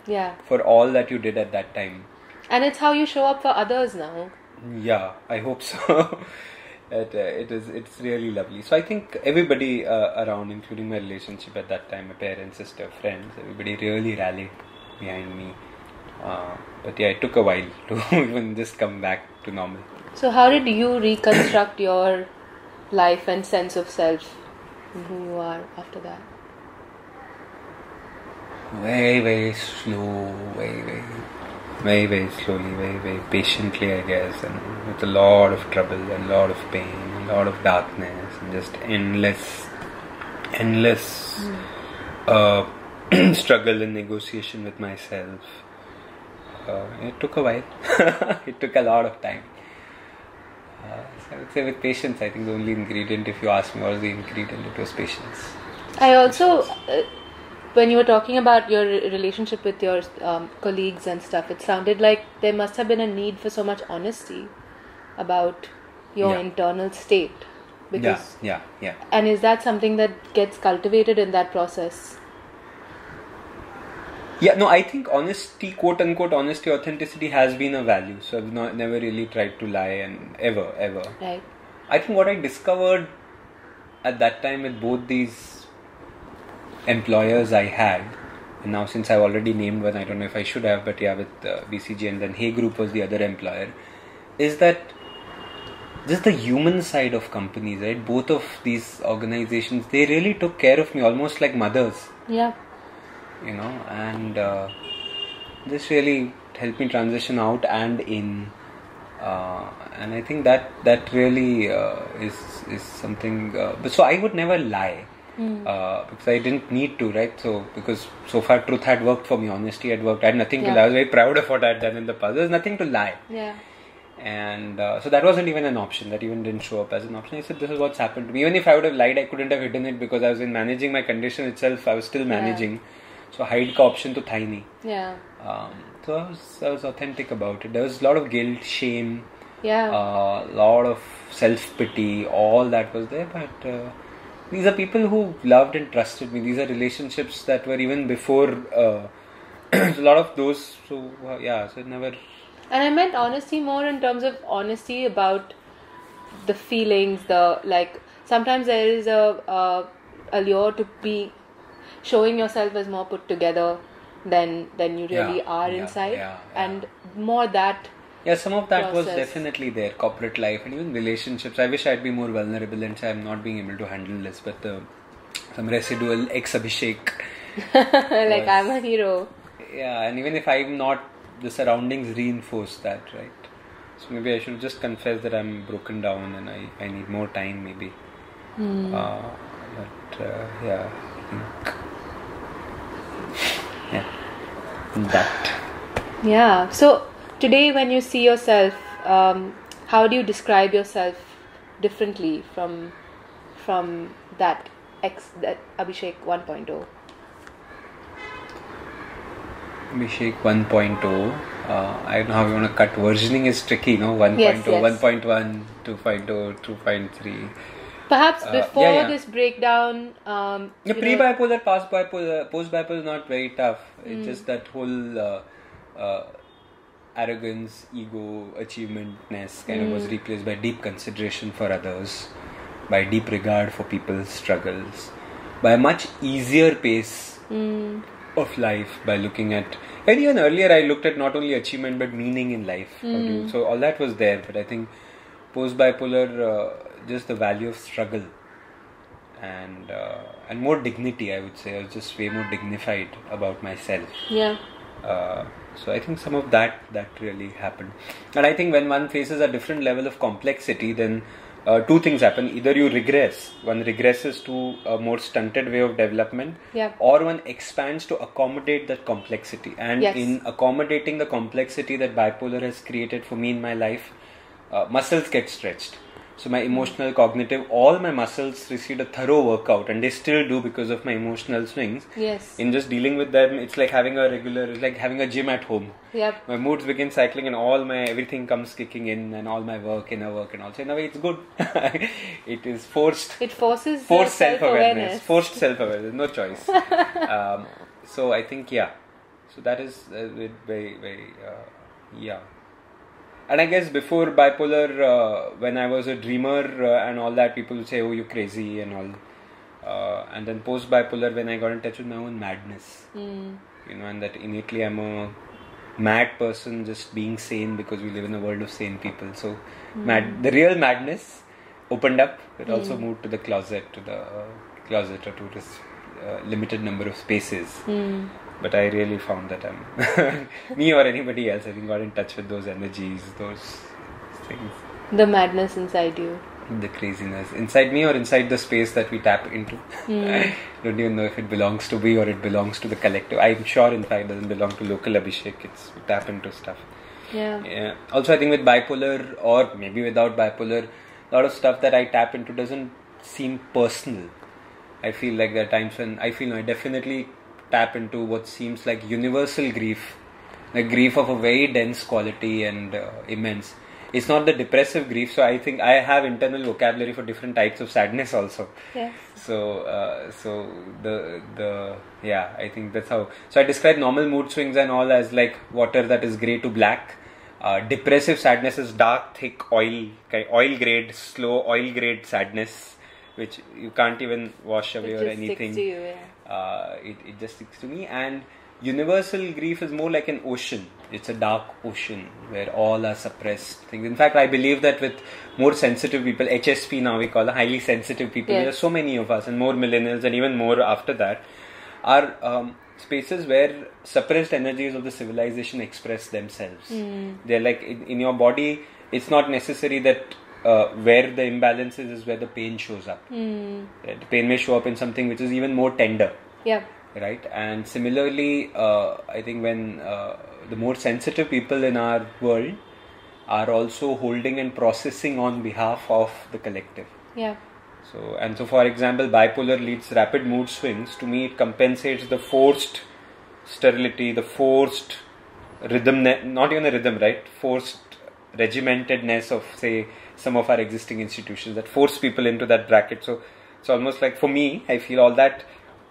for all that you did at that time. And it's how you show up for others now. Yeah, I hope so. It's really lovely. So I think everybody around, including my relationship at that time, my parents, sister, friends, everybody really rallied behind me. But it took a while to even just come back to normal. So how did you reconstruct your life and sense of self and who you are after that? Very, very slow, very, very slowly, very, very patiently, I guess, and with a lot of trouble and a lot of pain and a lot of darkness and just endless struggle and negotiation with myself. It took a while. It took a lot of time. So I would say with patience, I think the only ingredient, if you ask me what was the ingredient, it was patience. I also... when you were talking about your relationship with your colleagues and stuff, it sounded like there must have been a need for so much honesty about your internal state. Because, yeah. And is that something that gets cultivated in that process? Yeah, no, I think honesty, quote unquote honesty, authenticity has been a value. So I've never really tried to lie, and ever. Right. I think what I discovered at that time with both these employers I had And now since I've already named one, I don't know if I should have, but yeah, with BCG, and then Hey Group was the other employer, is that just the human side of companies, right? Both of these organizations, they really took care of me almost like mothers. Yeah. You know, and this really helped me transition out and in. And I think that really is something. But so I would never lie because I didn't need to, right? So because so far truth had worked for me, honesty had worked. I had nothing to lie. I was very proud of what I had done in the past. There was nothing to lie. Yeah. And so that wasn't even an option. That even didn't show up as an option. I said, this is what's happened to me. Even if I would have lied, I couldn't have hidden it because I was in managing my condition itself. I was still managing. Yeah. So hide ka option to tha hi nahi. Yeah. So I was authentic about it. There was a lot of guilt, shame. Yeah. A lot of self-pity. All that was there. But these are people who loved and trusted me. These are relationships that were even before. A lot of those. So yeah. So it never. And I meant honesty more in terms of honesty about the feelings, sometimes there is a allure to be showing yourself as more put together than you really are inside, and more that. Yeah, some of that process. Was definitely there, corporate life and even relationships. I wish I'd be more vulnerable and say I'm not being able to handle this, but some residual ex-Abhishek. I'm a hero. Yeah, and even if I'm not, the surroundings reinforce that, right? So maybe I should just confess that I'm broken down and I need more time, maybe. But yeah, I think that. Yeah. So today, when you see yourself, how do you describe yourself differently from that Abhishek 1.0? Abhishek 1.0. I don't know how you want to cut. Versioning is tricky, no? 1.0, yes. 1.1, 2.0, 2.3. Perhaps before this breakdown. Pre-bipolar, post-bipolar is not very tough. It's just that whole arrogance, ego, achievementness kind of was replaced by deep consideration for others, by deep regard for people's struggles, by a much easier pace of life, by looking at, and even earlier I looked at not only achievement but meaning in life. So all that was there, but I think post-bipolar, just the value of struggle and more dignity, I would say. I was just way more dignified about myself. Yeah. So I think some of that really happened. And I think when one faces a different level of complexity, then two things happen. Either you regress, one regresses to a more stunted way of development, or one expands to accommodate that complexity. And in accommodating the complexity that bipolar has created for me in my life, muscles get stretched. So my emotional, cognitive, all my muscles received a thorough workout, and they still do because of my emotional swings. Yes. In just dealing with them, it's like having a gym at home. Yep. My moods begin cycling and everything comes kicking in, and all my inner work and all. So in a way it's good. It is forced. It forces forced self-awareness. Forced self-awareness. No choice. So I think, so that is very, very, And I guess before bipolar, when I was a dreamer and all that, people would say, oh, you're crazy and all. And then post-bipolar, when I got in touch with my own madness, and that innately I'm a mad person just being sane because we live in a world of sane people. So the real madness opened up. It also moved to the closet or to this limited number of spaces. But I really found that I'm me or anybody else, I think, got in touch with those energies, those things. The madness inside you. The craziness inside me or inside the space that we tap into. I don't even know if it belongs to me or it belongs to the collective. I'm sure, in fact, it doesn't belong to local Abhishek. We tap into stuff. Yeah. Also, I think with bipolar, or maybe without bipolar, a lot of stuff that I tap into doesn't seem personal. I feel like there are times when I definitely tap into what seems like universal grief, like grief of a very dense quality and immense. It's not the depressive grief, so I think I have internal vocabulary for different types of sadness also. Yes. So I think that's how. So I describe normal mood swings and all as like water that is grey to black. Depressive sadness is dark, thick, oil grade, slow oil grade sadness, which you can't even wash away or anything. Sticks to you, It just sticks to me. And universal grief is more like an ocean. It's a dark ocean where all are suppressed things. In fact, I believe that with more sensitive people, HSP now we call them, highly sensitive people, there are so many of us, and more millennials and even more after that, are spaces where suppressed energies of the civilization express themselves. They're like in your body, it's not necessary that where the imbalance is where the pain shows up. The pain may show up in something which is even more tender. Yeah. Right? And similarly, I think when the more sensitive people in our world are also holding and processing on behalf of the collective. Yeah. So for example, bipolar leads rapid mood swings. To me, it compensates the forced sterility, the forced rhythm, not even a rhythm, right? Forced regimentedness of, say, some of our existing institutions that force people into that bracket. So it's almost like, for me, I feel all that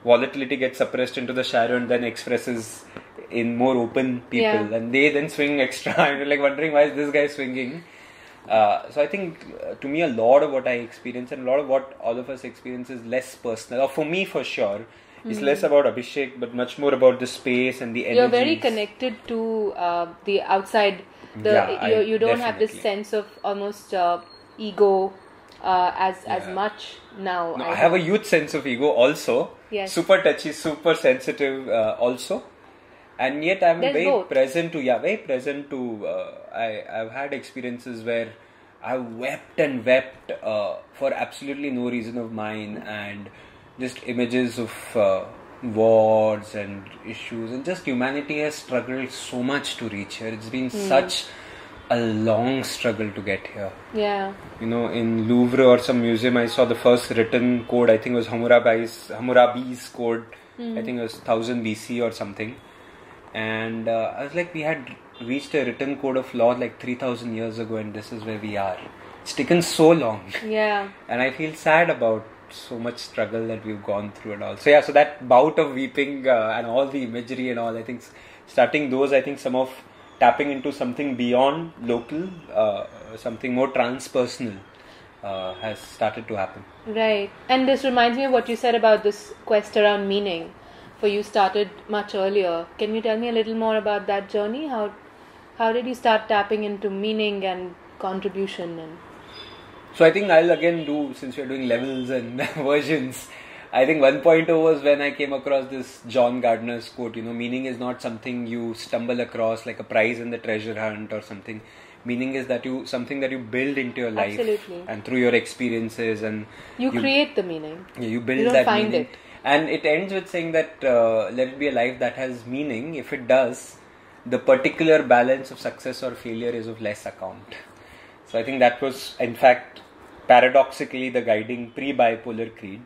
volatility gets suppressed into the shadow and then expresses in more open people, and they then swing extra. And you're like wondering, why is this guy swinging? So I think to me, a lot of what I experience and a lot of what all of us experience is less personal, or for me for sure, it's less about Abhishek but much more about the space and the energy. You're very connected to the outside. You don't have this sense of almost ego as much now. No, I have a huge sense of ego also. Yes. Super touchy, super sensitive also. And yet I'm very present to, I've had experiences where I've wept and wept for absolutely no reason of mine, and just images of wars and issues, and just humanity has struggled so much to reach here. It's been such a long struggle to get here. Yeah. You know, in Louvre or some museum, I saw the first written code. I think it was Hammurabi's code. I think it was 1000 BC or something. And I was like, we had reached a written code of law like 3000 years ago, and this is where we are. It's taken so long. Yeah. And I feel sad about so much struggle that we've gone through and all. So so that bout of weeping and all the imagery and all, I think starting those, I think some of tapping into something beyond local, something more transpersonal has started to happen. Right. And this reminds me of what you said about this quest around meaning. For you started much earlier. Can you tell me a little more about that journey? How did you start tapping into meaning and contribution? And so I think I'll again do, since we're doing levels and versions, I think 1.0 was when I came across this John Gardner's quote, meaning is not something you stumble across like a prize in the treasure hunt or something. Meaning is that something that you build into your life. Absolutely. And through your experiences, and you create the meaning. Yeah, you build you don't that find meaning. It. And it ends with saying that let it be a life that has meaning. If it does, the particular balance of success or failure is of less account. So I think that was, in fact, paradoxically the guiding pre-bipolar creed.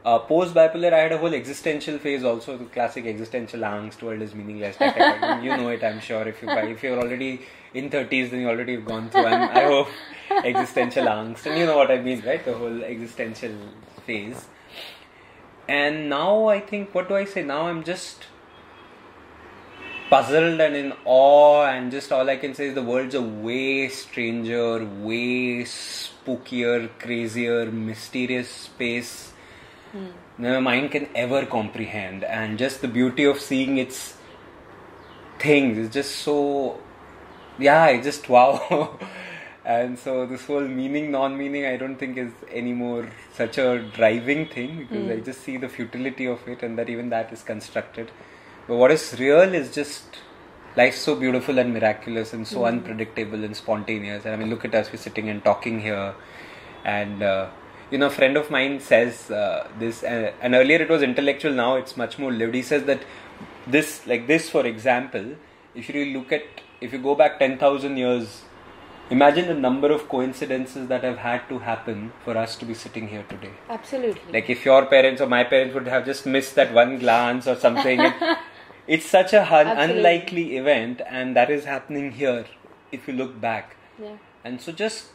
Post-bipolar, I had a whole existential phase also, the classic existential angst, world is meaningless. You know it, I'm sure. If you're already in 30s, then you already have gone through, I hope, existential angst. And you know what I mean, right? The whole existential phase. And now I think, what do I say? Now I'm just puzzled and in awe, and just all I can say is the world's a way stranger, way spookier, crazier, mysterious space than my mind can ever comprehend. And just the beauty of seeing its things is just so, it's just wow. And so this whole meaning, non-meaning, I don't think is anymore such a driving thing, because I just see the futility of it, and that even that is constructed. But what is real is just life's so beautiful and miraculous and so unpredictable and spontaneous. And I mean, look at us, we're sitting and talking here. And, a friend of mine says this, and earlier it was intellectual, now it's much more lived. He says that this, for example, if you go back 10,000 years, imagine the number of coincidences that have had to happen for us to be sitting here today. Absolutely. Like if your parents or my parents would have just missed that one glance or something. It's such a unlikely event, and that is happening here if you look back. Yeah. And so just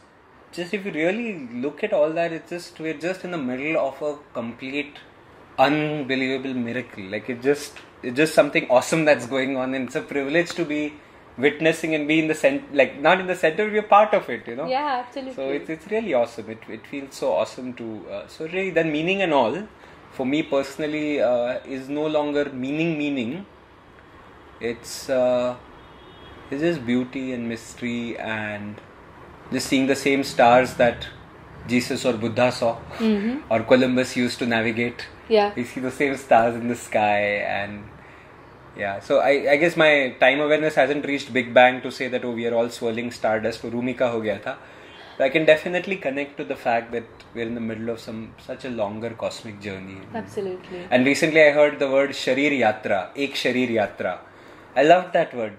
if you really look at all that, we're just in the middle of a complete unbelievable miracle. Like it's just something awesome that's going on, and it's a privilege to be witnessing and be in the center, like not in the center, be a part of it, Yeah, absolutely. So it's really awesome. It feels so awesome to, so really then meaning and all, for me personally is no longer meaning. It's just beauty and mystery and just seeing the same stars that Jesus or Buddha saw or Columbus used to navigate. Yeah. We see the same stars in the sky and so I guess my time awareness hasn't reached Big Bang to say that we are all swirling stardust. Rumi ka ho gaya tha. But I can definitely connect to the fact that we're in the middle of such a longer cosmic journey. Absolutely. And recently I heard the word Sharir Yatra, Ek Sharir Yatra. I loved that word.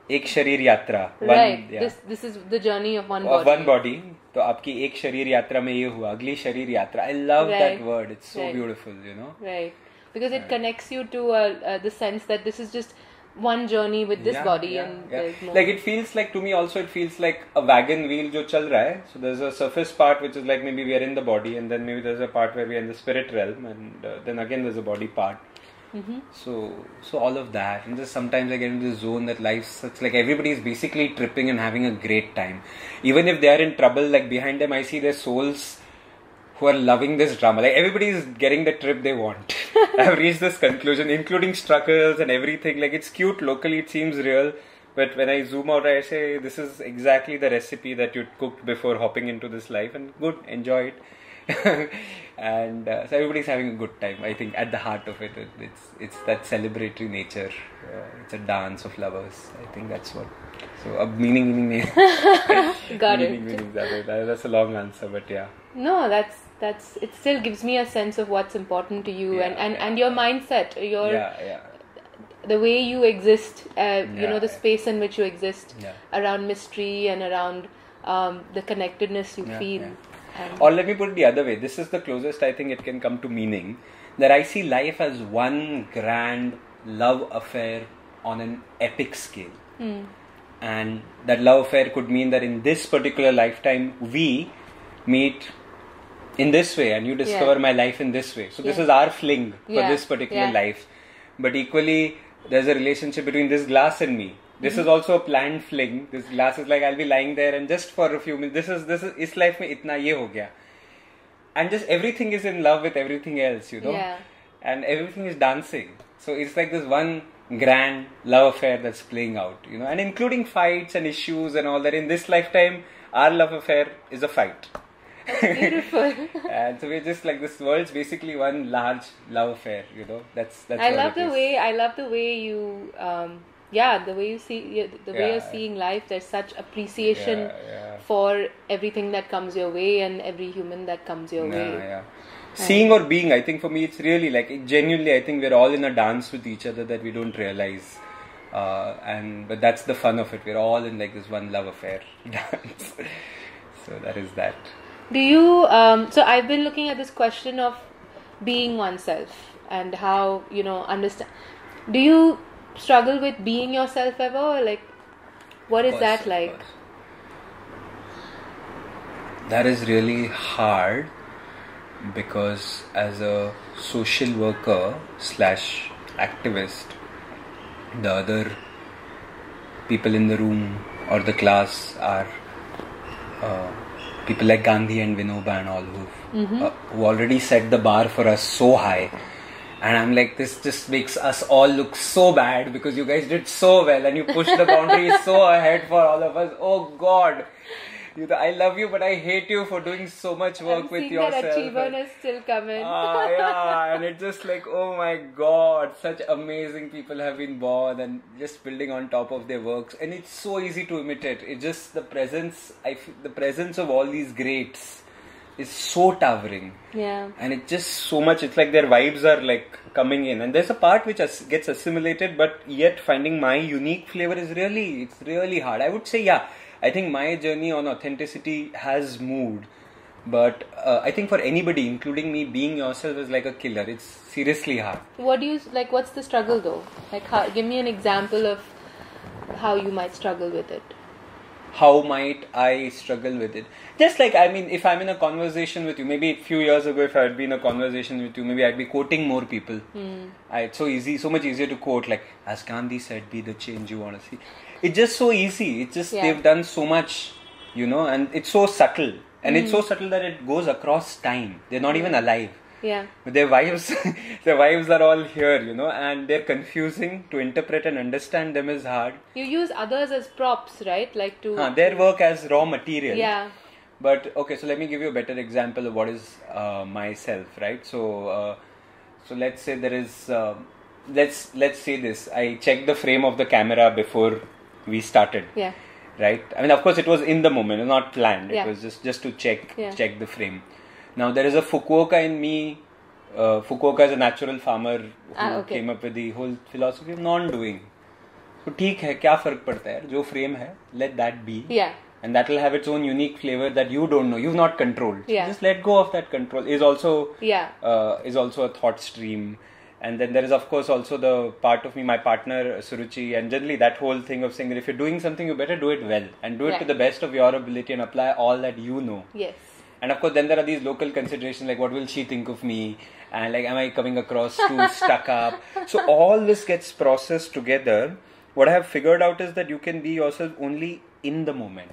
Ek Sharir Yatra. Right. This is the journey of one body. Of one body. तो आपकी एक शरीर यात्रा में ये हुआ, अगली शरीर यात्रा. I love that word. It's so beautiful, Right. Because it connects you to the sense that this is just one journey with this body and there's no... Like it feels like, to me also it feels like a wagon wheel जो चल रहा है. So there's a surface part which is like maybe we are in the body, and then maybe there's a part where we are in the spirit realm, and then again there's a body part. So all of that, and just sometimes I get into this zone that life's such like everybody is basically tripping and having a great time. Even if they are in trouble, like behind them I see their souls who are loving this drama. Like everybody is getting the trip they want. I've reached this conclusion, including struggles and everything. Like it's cute locally, it seems real, but when I zoom out I say this is exactly the recipe that you cooked before hopping into this life, and good, enjoy it. And so everybody's having a good time. I think at the heart of it, it's that celebratory nature. It's a dance of lovers. I think that's what. So meaning. Got meaning, that's a long answer, but yeah. No, that's it. Still gives me a sense of what's important to you and your mindset, the way you exist. The space in which you exist around mystery and around the connectedness you feel. Or let me put it the other way. This is the closest I think it can come to meaning. That I see life as one grand love affair on an epic scale. And that love affair could mean that in this particular lifetime we meet in this way and you discover my life in this way. So this is our fling for this particular life. But equally there's a relationship between this glass and me. This is also a planned fling. This glass is like I'll be lying there and just for a few minutes. This is is life mein itna ye ho gaya. And just everything is in love with everything else, and everything is dancing. So it's like this one grand love affair that's playing out, and including fights and issues and all that. In this lifetime, our love affair is a fight. That's beautiful. And so we're just like this world's basically one large love affair, That's. I love the way you. The way you see the way you're seeing life. There's such appreciation for everything that comes your way and every human that comes your way. Seeing or being, I think for me it's really like genuinely I think we're all in a dance with each other that we don't realize, but that's the fun of it. We're all in like this one love affair dance. So that is that. Do you so I've been looking at this question of being oneself and how understand. Do you struggle with being yourself ever? Like, what is that like? That is really hard, because as a social worker / activist, the other people in the room or the class are people like Gandhi and Vinoba and all who already set the bar for us so high. And I'm like, this just makes us all look so bad because you guys did so well and you pushed the boundaries so ahead for all of us. Oh God, I love you, but I hate you for doing so much work with yourself. That achievement is still coming. And it's just like, oh my God, such amazing people have been born and just building on top of their works, and it's so easy to imitate. It's just the presence. The presence of all these greats is so towering, and it's just so much. It's like their vibes are like coming in, and there's a part which gets assimilated, but yet finding my unique flavor is really hard. I would say, I think my journey on authenticity has moved, but I think for anybody, including me, being yourself is like a killer. It's seriously hard. What do you like? What's the struggle though? Like, give me an example of how you might struggle with it. How might I struggle with it? Just like, if I'm in a conversation with you, maybe a few years ago, if I had been in a conversation with you, maybe I'd be quoting more people. It's so much easier to quote, like, as Gandhi said, be the change you want to see. It's just so easy. It's just, they've done so much, and it's so subtle. And it's so subtle that it goes across time. They're not even alive. Yeah. But their wives, their wives are all here, you know, and they're confusing. To interpret and understand them is hard. You use others as props, right? Like to... Their work as raw material. Yeah. But, okay, so let me give you a better example of what is myself, right? So let's say there is... let's say this. I checked the frame of the camera before we started. Yeah. Right? I mean, of course, it was in the moment, not planned. Yeah. It was just to check the frame. Now, there is a Fukuoka in me. Fukuoka is a natural farmer who came up with the whole philosophy of non-doing. So, ठीक है, क्या फर्क पड़ता है? जो frame है, let that be. Yeah. And that will have its own unique flavor that you don't know. You've not controlled. Yeah. Just let go of that control. Is also a thought stream. And then there is, of course, also the part of me, my partner, Suruchi, and generally that whole thing of saying that if you're doing something, you better do it well. And do it to the best of your ability and apply all that you know. Yes. And of course, then there are these local considerations like what will she think of me? And like, am I coming across too stuck up? So all this gets processed together. What I have figured out is that you can be yourself only in the moment.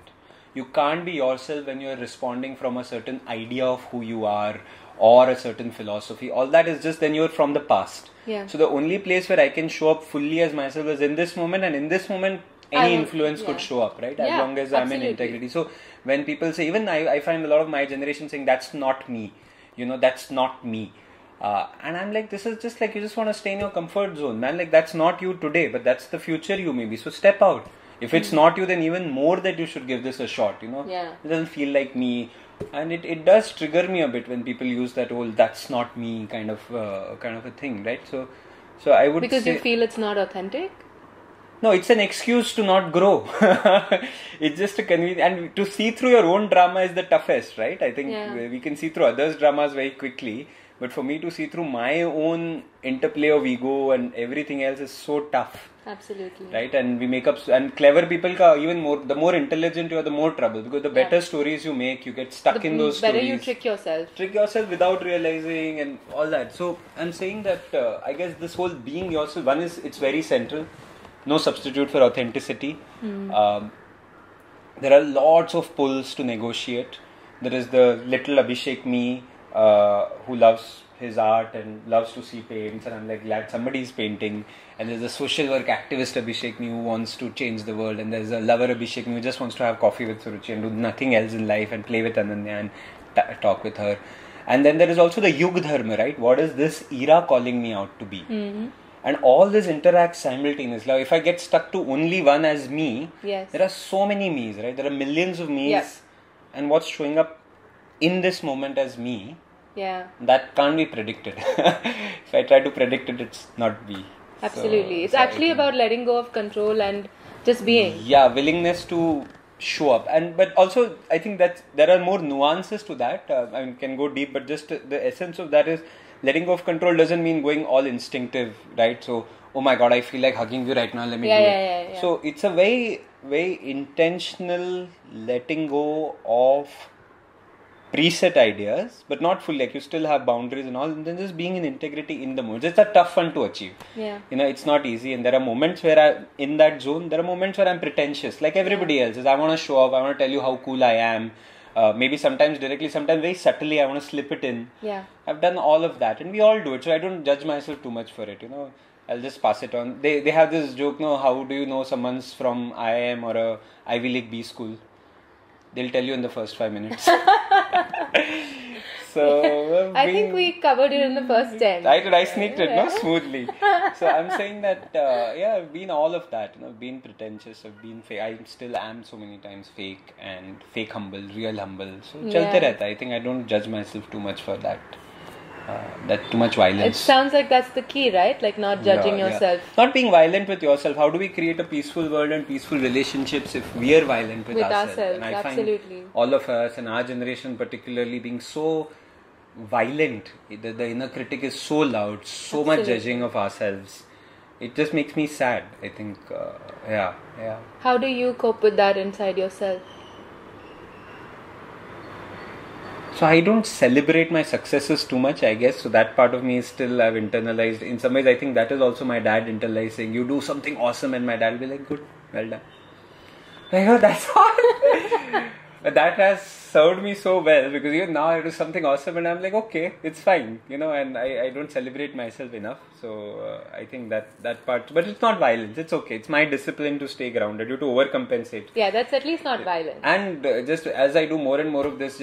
You can't be yourself when you're responding from a certain idea of who you are or a certain philosophy. All that is just then you're from the past. Yeah. So the only place where I can show up fully as myself is in this moment, and in this moment any influence could show up, right? As long as I'm in integrity. So when people say, even I find a lot of my generation saying that's not me, you know, that's not me. And I'm like, this is just like, you just want to stay in your comfort zone, man. Like, that's not you today, but that's the future you may be. So step out. If it's not you, then even more that you should give this a shot, you know. Yeah. It doesn't feel like me. And it does trigger me a bit when people use that whole "that's not me" kind of a thing, right? So I would because say, you feel it's not authentic. No, it's an excuse to not grow. It's just a convenience, and to see through your own drama is the toughest, right? I think we can see through others' dramas very quickly, but for me to see through my own interplay of ego and everything else is so tough. Absolutely. Right, and we make up, and clever people even more, the more intelligent you are, the more trouble, because the better stories you make, you get stuck in those stories. Better you trick yourself without realizing and all that. So I'm saying that I guess this whole being yourself, one is, it's very central, no substitute for authenticity. There are lots of pulls to negotiate. There is the little Abhishek me who loves his art and loves to see paints, and I'm like glad somebody is painting. And there's a social work activist Abhishek me who wants to change the world, and there's a lover Abhishek me who just wants to have coffee with Suruchi and do nothing else in life and play with Ananya and talk with her. And then there is also the Yug Dharma, right? What is this era calling me out to be? And all this interacts simultaneously. Now, if I get stuck to only one as me, there are so many me's, right? There are millions of me's, and what's showing up in this moment as me, that can't be predicted. If I try to predict it, it's not me. Absolutely. It's actually about letting go of control and just being. Yeah, willingness to show up. But also, I think that there are more nuances to that. I mean, can go deep, but just the essence of that is letting go of control doesn't mean going all instinctive, right? So, oh my God, I feel like hugging you right now, let me do it. Yeah. So, it's a very, very intentional letting go of preset ideas, but not fully, like you still have boundaries and all, and then just being in integrity in the moment. It's a tough one to achieve. You know, it's not easy, and there are moments where in that zone, there are moments where I'm pretentious, like everybody else is. I want to show off, I want to tell you how cool I am. Maybe sometimes directly, sometimes very subtly, I want to slip it in. I've done all of that, and we all do it, so I don't judge myself too much for it, you know. I'll just pass it on. They have this joke, no, how do you know someone's from IIM or a Ivy League B school? They'll tell you in the first 5 minutes. So I think we covered it in the first 10. I sneaked it, no, smoothly. So I'm saying that, I've been all of that. You know, I've been pretentious, I've been fake. I still am so many times fake and fake humble, real humble. So chalte rehta. I think I don't judge myself too much for that. That too much violence. It sounds like that's the key, right? Like not judging yourself. Not being violent with yourself. How do we create a peaceful world and peaceful relationships if we are violent with ourselves? And I absolutely. find all of us and our generation particularly being so violent. The inner critic is so loud, so much judging of ourselves. It just makes me sad, I think. How do you cope with that inside yourself? So I don't celebrate my successes too much, I guess. So that part of me is still, I've internalized. In some ways, I think that is also my dad internalized saying, you do something awesome, and my dad will be like, good, well done. Like, oh, that's all. But that has served me so well because now I do something awesome and I'm like, okay, it's fine, and I don't celebrate myself enough. So I think that part, but it's not violence. It's okay. It's my discipline to stay grounded, to overcompensate. Yeah, that's at least not violence. And just as I do more and more of this,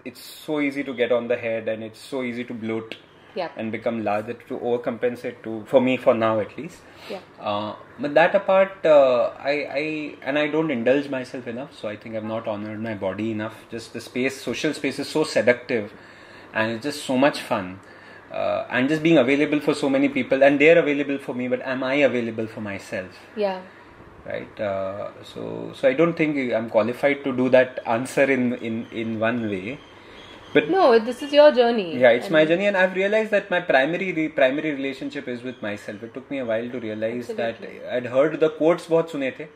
it's so easy to get on the head and it's so easy to bloat. Yeah. And become larger to overcompensate for me for now at least. Yeah. But that apart, I don't indulge myself enough. So I think I've not honored my body enough. Just the social space is so seductive, and it's just so much fun. And just being available for so many people, and they're available for me. But am I available for myself? Yeah. Right. So I don't think I'm qualified to do that answer in one way. But no, this is your journey. Yeah, it's my journey, and I've realized that my primary relationship is with myself. It took me a while to realize that I'd heard the quotes बहुत सुने थे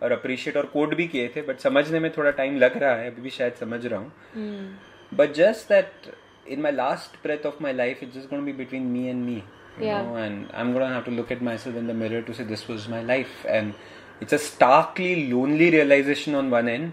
और appreciate और quote भी किए थे, but समझने में थोड़ा time लग रहा है, अभी भी शायद समझ रहा हूँ. But just that in my last breath of my life, it's just going to be between me and me. You know, and I'm going to have to look at myself in the mirror to say this was my life, and it's a starkly lonely realization on one end.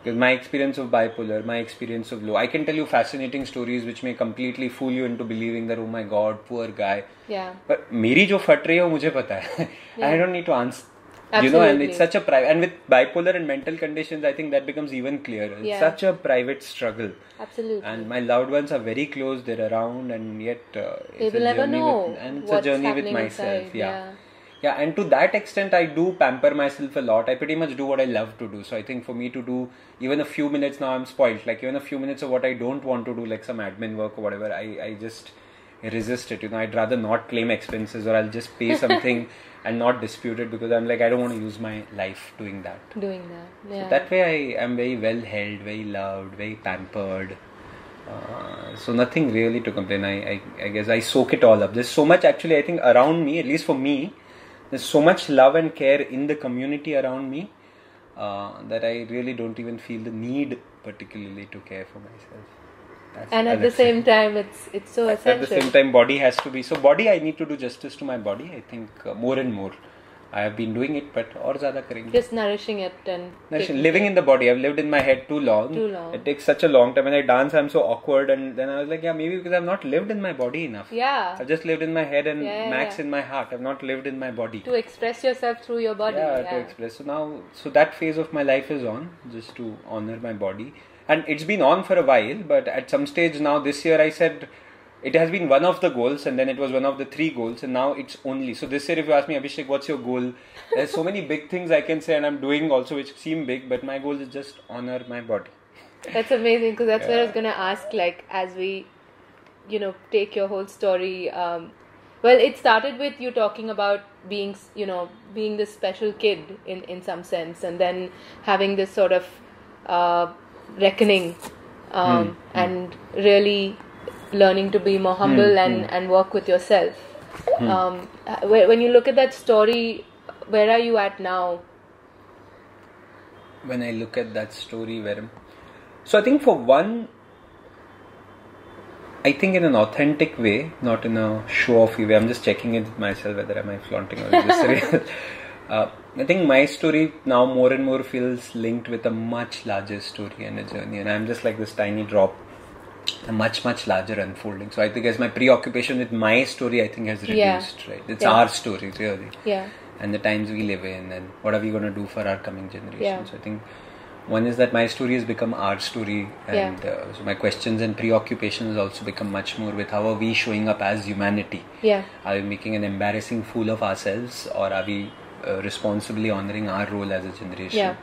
Because my experience of bipolar, my experience of low, I can tell you fascinating stories which may completely fool you into believing that, oh my god, poor guy. Yeah. But मेरी जो फट रही है वो मुझे पता है. I don't need to answer. Absolutely. And it's such a private, and with bipolar and mental conditions, I think that becomes even clearer. It's such a private struggle. Absolutely. And my loved ones are very close, they're around, and yet they will never know. And it's a journey with myself. Yeah, and to that extent, I do pamper myself a lot. I pretty much do what I love to do. So I think for me to do even a few minutes now, I'm spoiled. Like even a few minutes of what I don't want to do, like some admin work or whatever, I just resist it. I'd rather not claim expenses, or I'll just pay something and not dispute it because I'm like, I don't want to use my life doing that. Yeah. So that way I am very well held, very loved, very pampered. So nothing really to complain. I guess I soak it all up. There's so much actually, I think, around me, at least for me. There's so much love and care in the community around me that I really don't even feel the need particularly to care for myself. And at the same time, it's so essential. At the same time, body has to be. So body, I need to do justice to my body. I think more and more. I have been doing it, but और ज़्यादा करेंगे. Just nourishing it and living in the body. I've lived in my head too long. It takes such a long time. When I dance, I'm so awkward, and then I was like, maybe because I've not lived in my body enough. Yeah. I've just lived in my head and max in my heart. I've not lived in my body. To express yourself through your body. Yeah, to express. So that phase of my life is on, just to honor my body, and it's been on for a while. But at some stage now, this year, I said. It has been one of the goals, and then it was one of the 3 goals, and now it's only. So this year, if you ask me, Abhishek, what's your goal? There's so many big things I can say, and I'm doing also which seem big, but my goal is just honor my body. That's amazing, because that's what I was going to ask, like, as we, take your whole story. Well, it started with you talking about being this special kid in some sense, and then having this sort of reckoning, and really learning to be more humble and work with yourself. When you look at that story, where are you at now? When I look at that story, so I think for one, I think in an authentic way, not in a show-offy way. I'm just checking it with myself whether am I flaunting or is this real. I think my story now more and more feels linked with a much larger story and a journey, and I'm just like this tiny drop. A much larger unfolding. So I think as my preoccupation with my story, I think has reduced. Right? It's our story really. Yeah. And the times we live in, and what are we going to do for our coming generations. So I think one is that my story has become our story, and so my questions and preoccupations also become much more with how are we showing up as humanity. Are we making an embarrassing fool of ourselves, or are we responsibly honoring our role as a generation?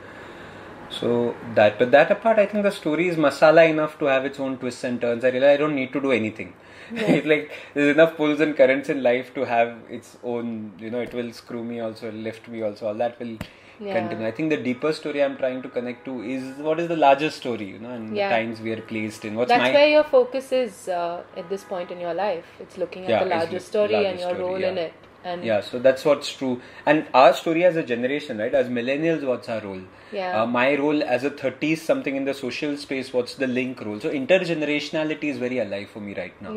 So but that apart, I think the story is masala enough to have its own twists and turns. I realize I don't need to do anything. It's like there's enough pulls and currents in life to have its own, it will screw me also, lift me also, all that will continue. I think the deeper story I'm trying to connect to is what is the larger story, and the times we are placed in. That's where your focus is at this point in your life. It's looking at the larger story and your role in it. And so that's what's true. And our story as a generation, right? As millennials, what's our role? My role as a 30s something in the social space, what's the link role? So intergenerationality is very alive for me right now.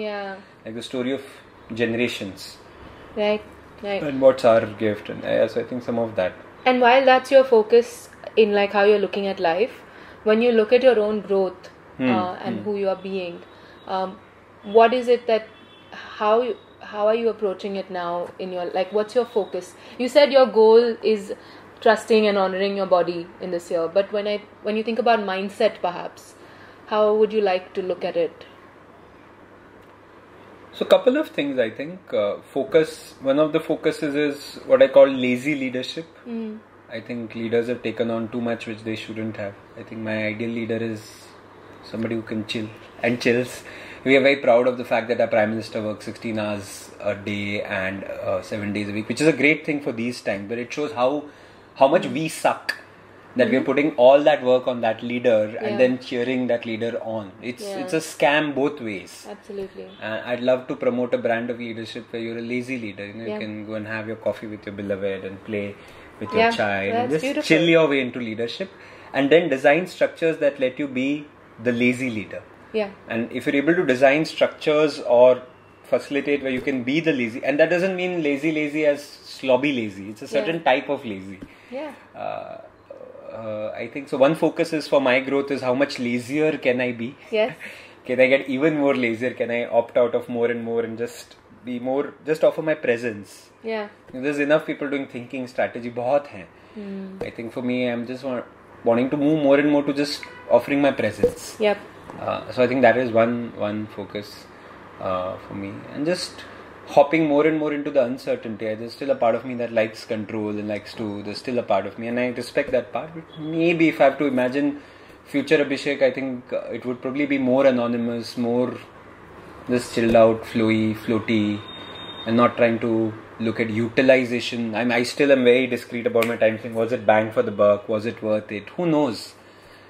Like the story of generations. Right. And what's our gift? And so I think some of that. And while that's your focus in like how you're looking at life, when you look at your own growth, and who you are being. What is it that how are you approaching it now in your, like, what's your focus? You said your goal is trusting and honoring your body in this year, but when you think about mindset, perhaps, how would you like to look at it? So, a couple of things, I think. Focus. One of the focuses is what I call lazy leadership. I think leaders have taken on too much which they shouldn't have. I think my ideal leader is somebody who can chill and chills. We are very proud of the fact that our Prime Minister works 16 hours a day and 7 days a week, which is a great thing for these times. But it shows how much we suck. That we are putting all that work on that leader and then cheering that leader on. It's a scam both ways. Absolutely. And I'd love to promote a brand of leadership where you're a lazy leader. You can go and have your coffee with your beloved and play with your child and just beautiful. Chill your way into leadership, and then design structures that let you be the lazy leader. Yeah. And if you're able to design structures or facilitate where you can be the lazy, and that doesn't mean lazy as slobby lazy. It's a certain type of lazy. Yeah. I think so. One focus is for my growth is how much lazier can I be? Yes. Can I get even more lazier? Can I opt out of more and more and just be more, just offer my presence? Yeah. There's enough people doing thinking strategy. बहुत हैं. I think for me, I'm just wanting to move more and more to just offering my presence. Yep. So I think that is one focus for me, and just hopping more and more into the uncertainty. There's still a part of me that likes control and likes to. There's still a part of me, and I respect that part. But maybe if I have to imagine future Abhishek, I think it would probably be more anonymous, more just chilled out, floaty, and not trying to look at utilization. I still am very discreet about my time. Saying, was it bang for the buck? Was it worth it? Who knows?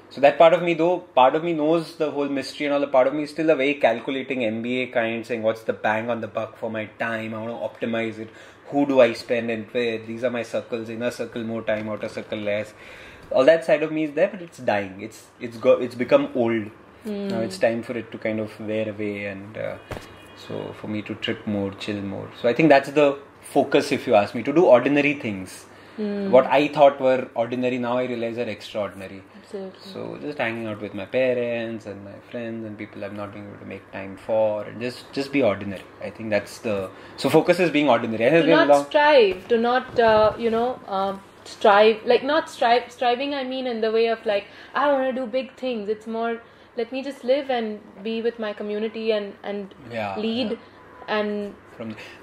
So that part of me, though, part of me knows the whole mystery and all, the part of me is still a very calculating MBA kind, saying what's the bang on the buck for my time, I want to optimize it, who do I spend it with, these are my circles, inner circle more time, outer circle less. All that side of me is there, but it's dying, it's become old. Now it's time for it to kind of wear away, and so for me to trip more, chill more. So I think that's the focus, if you ask me, to do ordinary things. What I thought were ordinary, now I realize are extraordinary. Absolutely. So just hanging out with my parents and my friends and people I'm not being able to make time for, and just be ordinary. I think that's the... So focus is being ordinary. Do not strive. Do not, strive. Like, not strive. Striving, I mean, in the way of like, I want to do big things. It's more, let me just live and be with my community and lead. And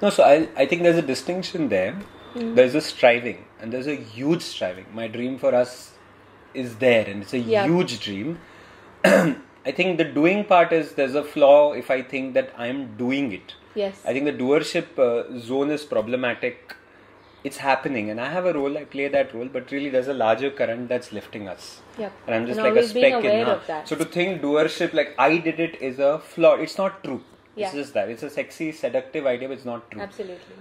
so I think there's a distinction there. There's a striving and there's a huge striving. My dream for us is there, and it's a huge dream. I think the doing part is, there's a flaw if I think that I'm doing it. Yes. I think the doership zone is problematic. It's happening, and I have a role, I play that role, but really there's a larger current that's lifting us. Yep. And I'm just like a speck in her. So to think doership like I did it is a flaw. It's not true. It's just that. It's a sexy, seductive idea, but it's not true. Absolutely.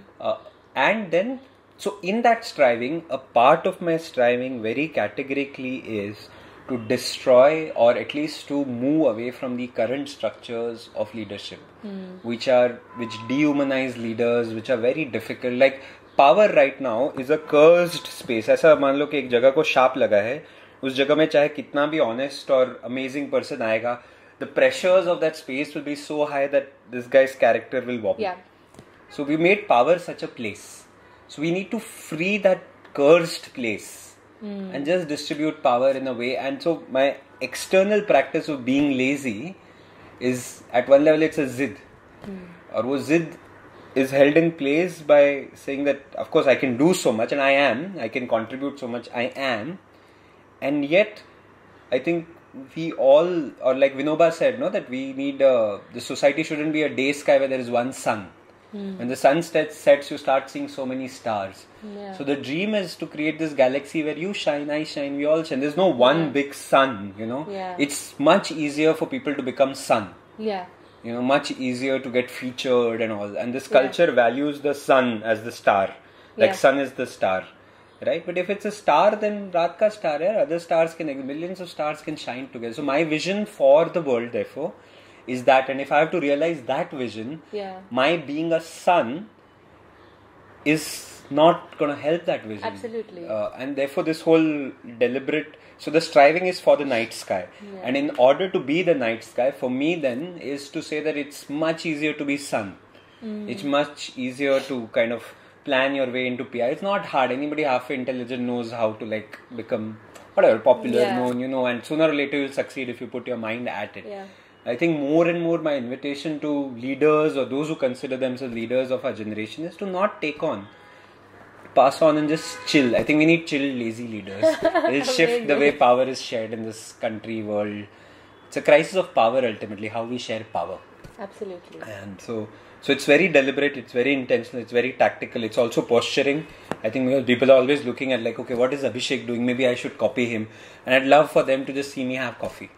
And then, so in that striving, a part of my striving very categorically is to destroy, or at least to move away from the current structures of leadership, which dehumanize leaders, which are very difficult. Like, power right now is a cursed space. ऐसा मान लो कि एक जगह को शाप लगा है, उस जगह में चाहे कितना भी honest और amazing person आएगा, the pressures of that space will be so high that this guy's character will wobble. Yeah. So we made power such a place. So we need to free that cursed place and just distribute power in a way. And so my external practice of being lazy is, at one level, it's a zid. Or wo zid is held in place by saying that, of course, I can do so much, and I can contribute so much, I am. And yet, I think we all, or like Vinoba said, no, that we need, the society shouldn't be a day sky where there is one sun. When the sun sets, you start seeing so many stars. Yeah. So the dream is to create this galaxy where you shine, I shine, we all shine. There's no one big sun, Yeah. It's much easier for people to become sun. Yeah. Much easier to get featured and all. And this culture values the sun as the star. Like sun is the star. Right? But if it's a star, then Raat ka star, other stars millions of stars can shine together. So my vision for the world, therefore, is that, and if I have to realize that vision, my being a sun is not going to help that vision. Absolutely. And therefore this whole deliberate, so the striving is for the night sky. Yeah. And in order to be the night sky, for me then, is to say that it's much easier to be sun. It's much easier to kind of plan your way into PR. It's not hard. Anybody half intelligent knows how to like become whatever, popular, known, and sooner or later you'll succeed if you put your mind at it. Yeah. I think more and more my invitation to leaders or those who consider themselves leaders of our generation is to not take on. Pass on and just chill. I think we need chill, lazy leaders. It'll shift the way power is shared in this country, world. It's a crisis of power ultimately, how we share power. Absolutely. And so it's very deliberate, it's very intentional, it's very tactical, it's also posturing. I think people are always looking at like, okay, what is Abhishek doing? Maybe I should copy him. And I'd love for them to just see me have coffee.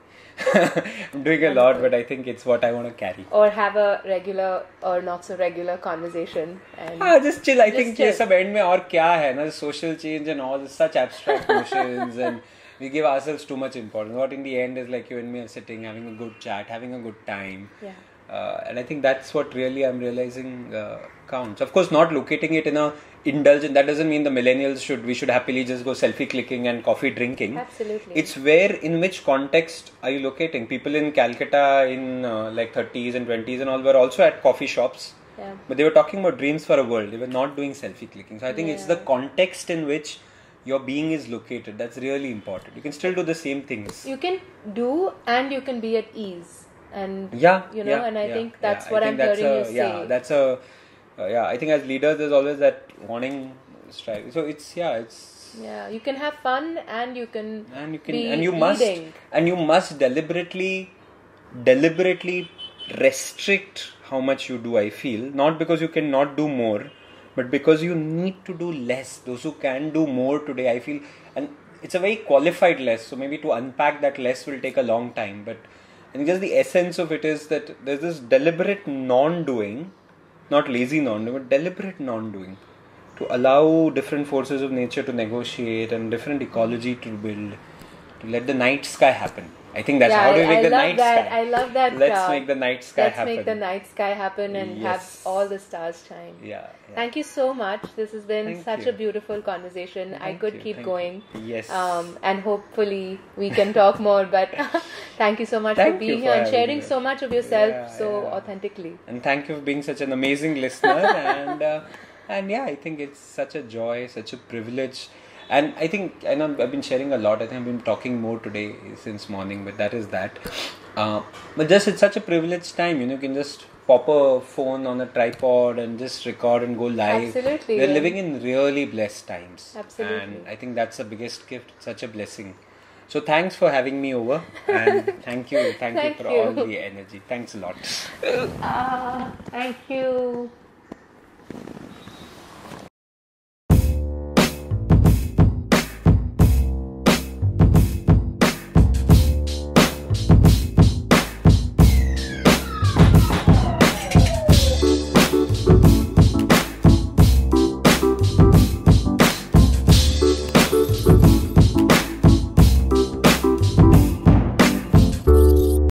I'm doing a lot, but I think it's what I want to carry. Or have a regular or not so regular conversation. And just chill. I think ये सब end में और क्या है ना, social change and all, such abstract notions, and we give ourselves too much importance. What in the end is like you and me are sitting, having a good chat, having a good time. Yeah. And I think that's what really I'm realizing counts. Of course, not locating it in a indulgent. That doesn't mean the millennials we should happily just go selfie clicking and coffee drinking. Absolutely. It's where, in which context are you locating? People in Calcutta in like 30s and 20s and all were also at coffee shops. Yeah. But they were talking about dreams for a world. They were not doing selfie clicking. So I think it's the context in which your being is located. That's really important. You can still do the same things. You can do and you can be at ease. And I think that's what I'm hearing you say. Yeah, that's a I think as leaders there's always that wanting strive. So you can have fun and you can you must deliberately restrict how much you do. I feel not because you cannot do more, but because you need to do less. Those who can do more today, I feel, and it's a very qualified less. So maybe to unpack that less will take a long time, but I think just the essence of it is that there's this deliberate non-doing, not lazy non-doing, but deliberate non-doing, to allow different forces of nature to negotiate and different ecology to build, to let the night sky happen. I think that's how do we make the night sky. I love that. Let's make the night sky happen. Let's make the night sky happen and have all the stars shine. Yeah. Thank you so much. This has been such a beautiful conversation. I could keep going. Yes. And hopefully we can talk more. But thank you so much for being here and sharing so much of yourself so authentically. And thank you for being such an amazing listener. and I think it's such a joy, such a privilege. And I think, I know I've been sharing a lot. I think I've been talking more today since morning, but that is that. But just it's such a privileged time. You can just pop a phone on a tripod and just record and go live. Absolutely. We're living in really blessed times. Absolutely. And I think that's the biggest gift. Such a blessing. So thanks for having me over. And thank you for all the energy. Thanks a lot. Thank you.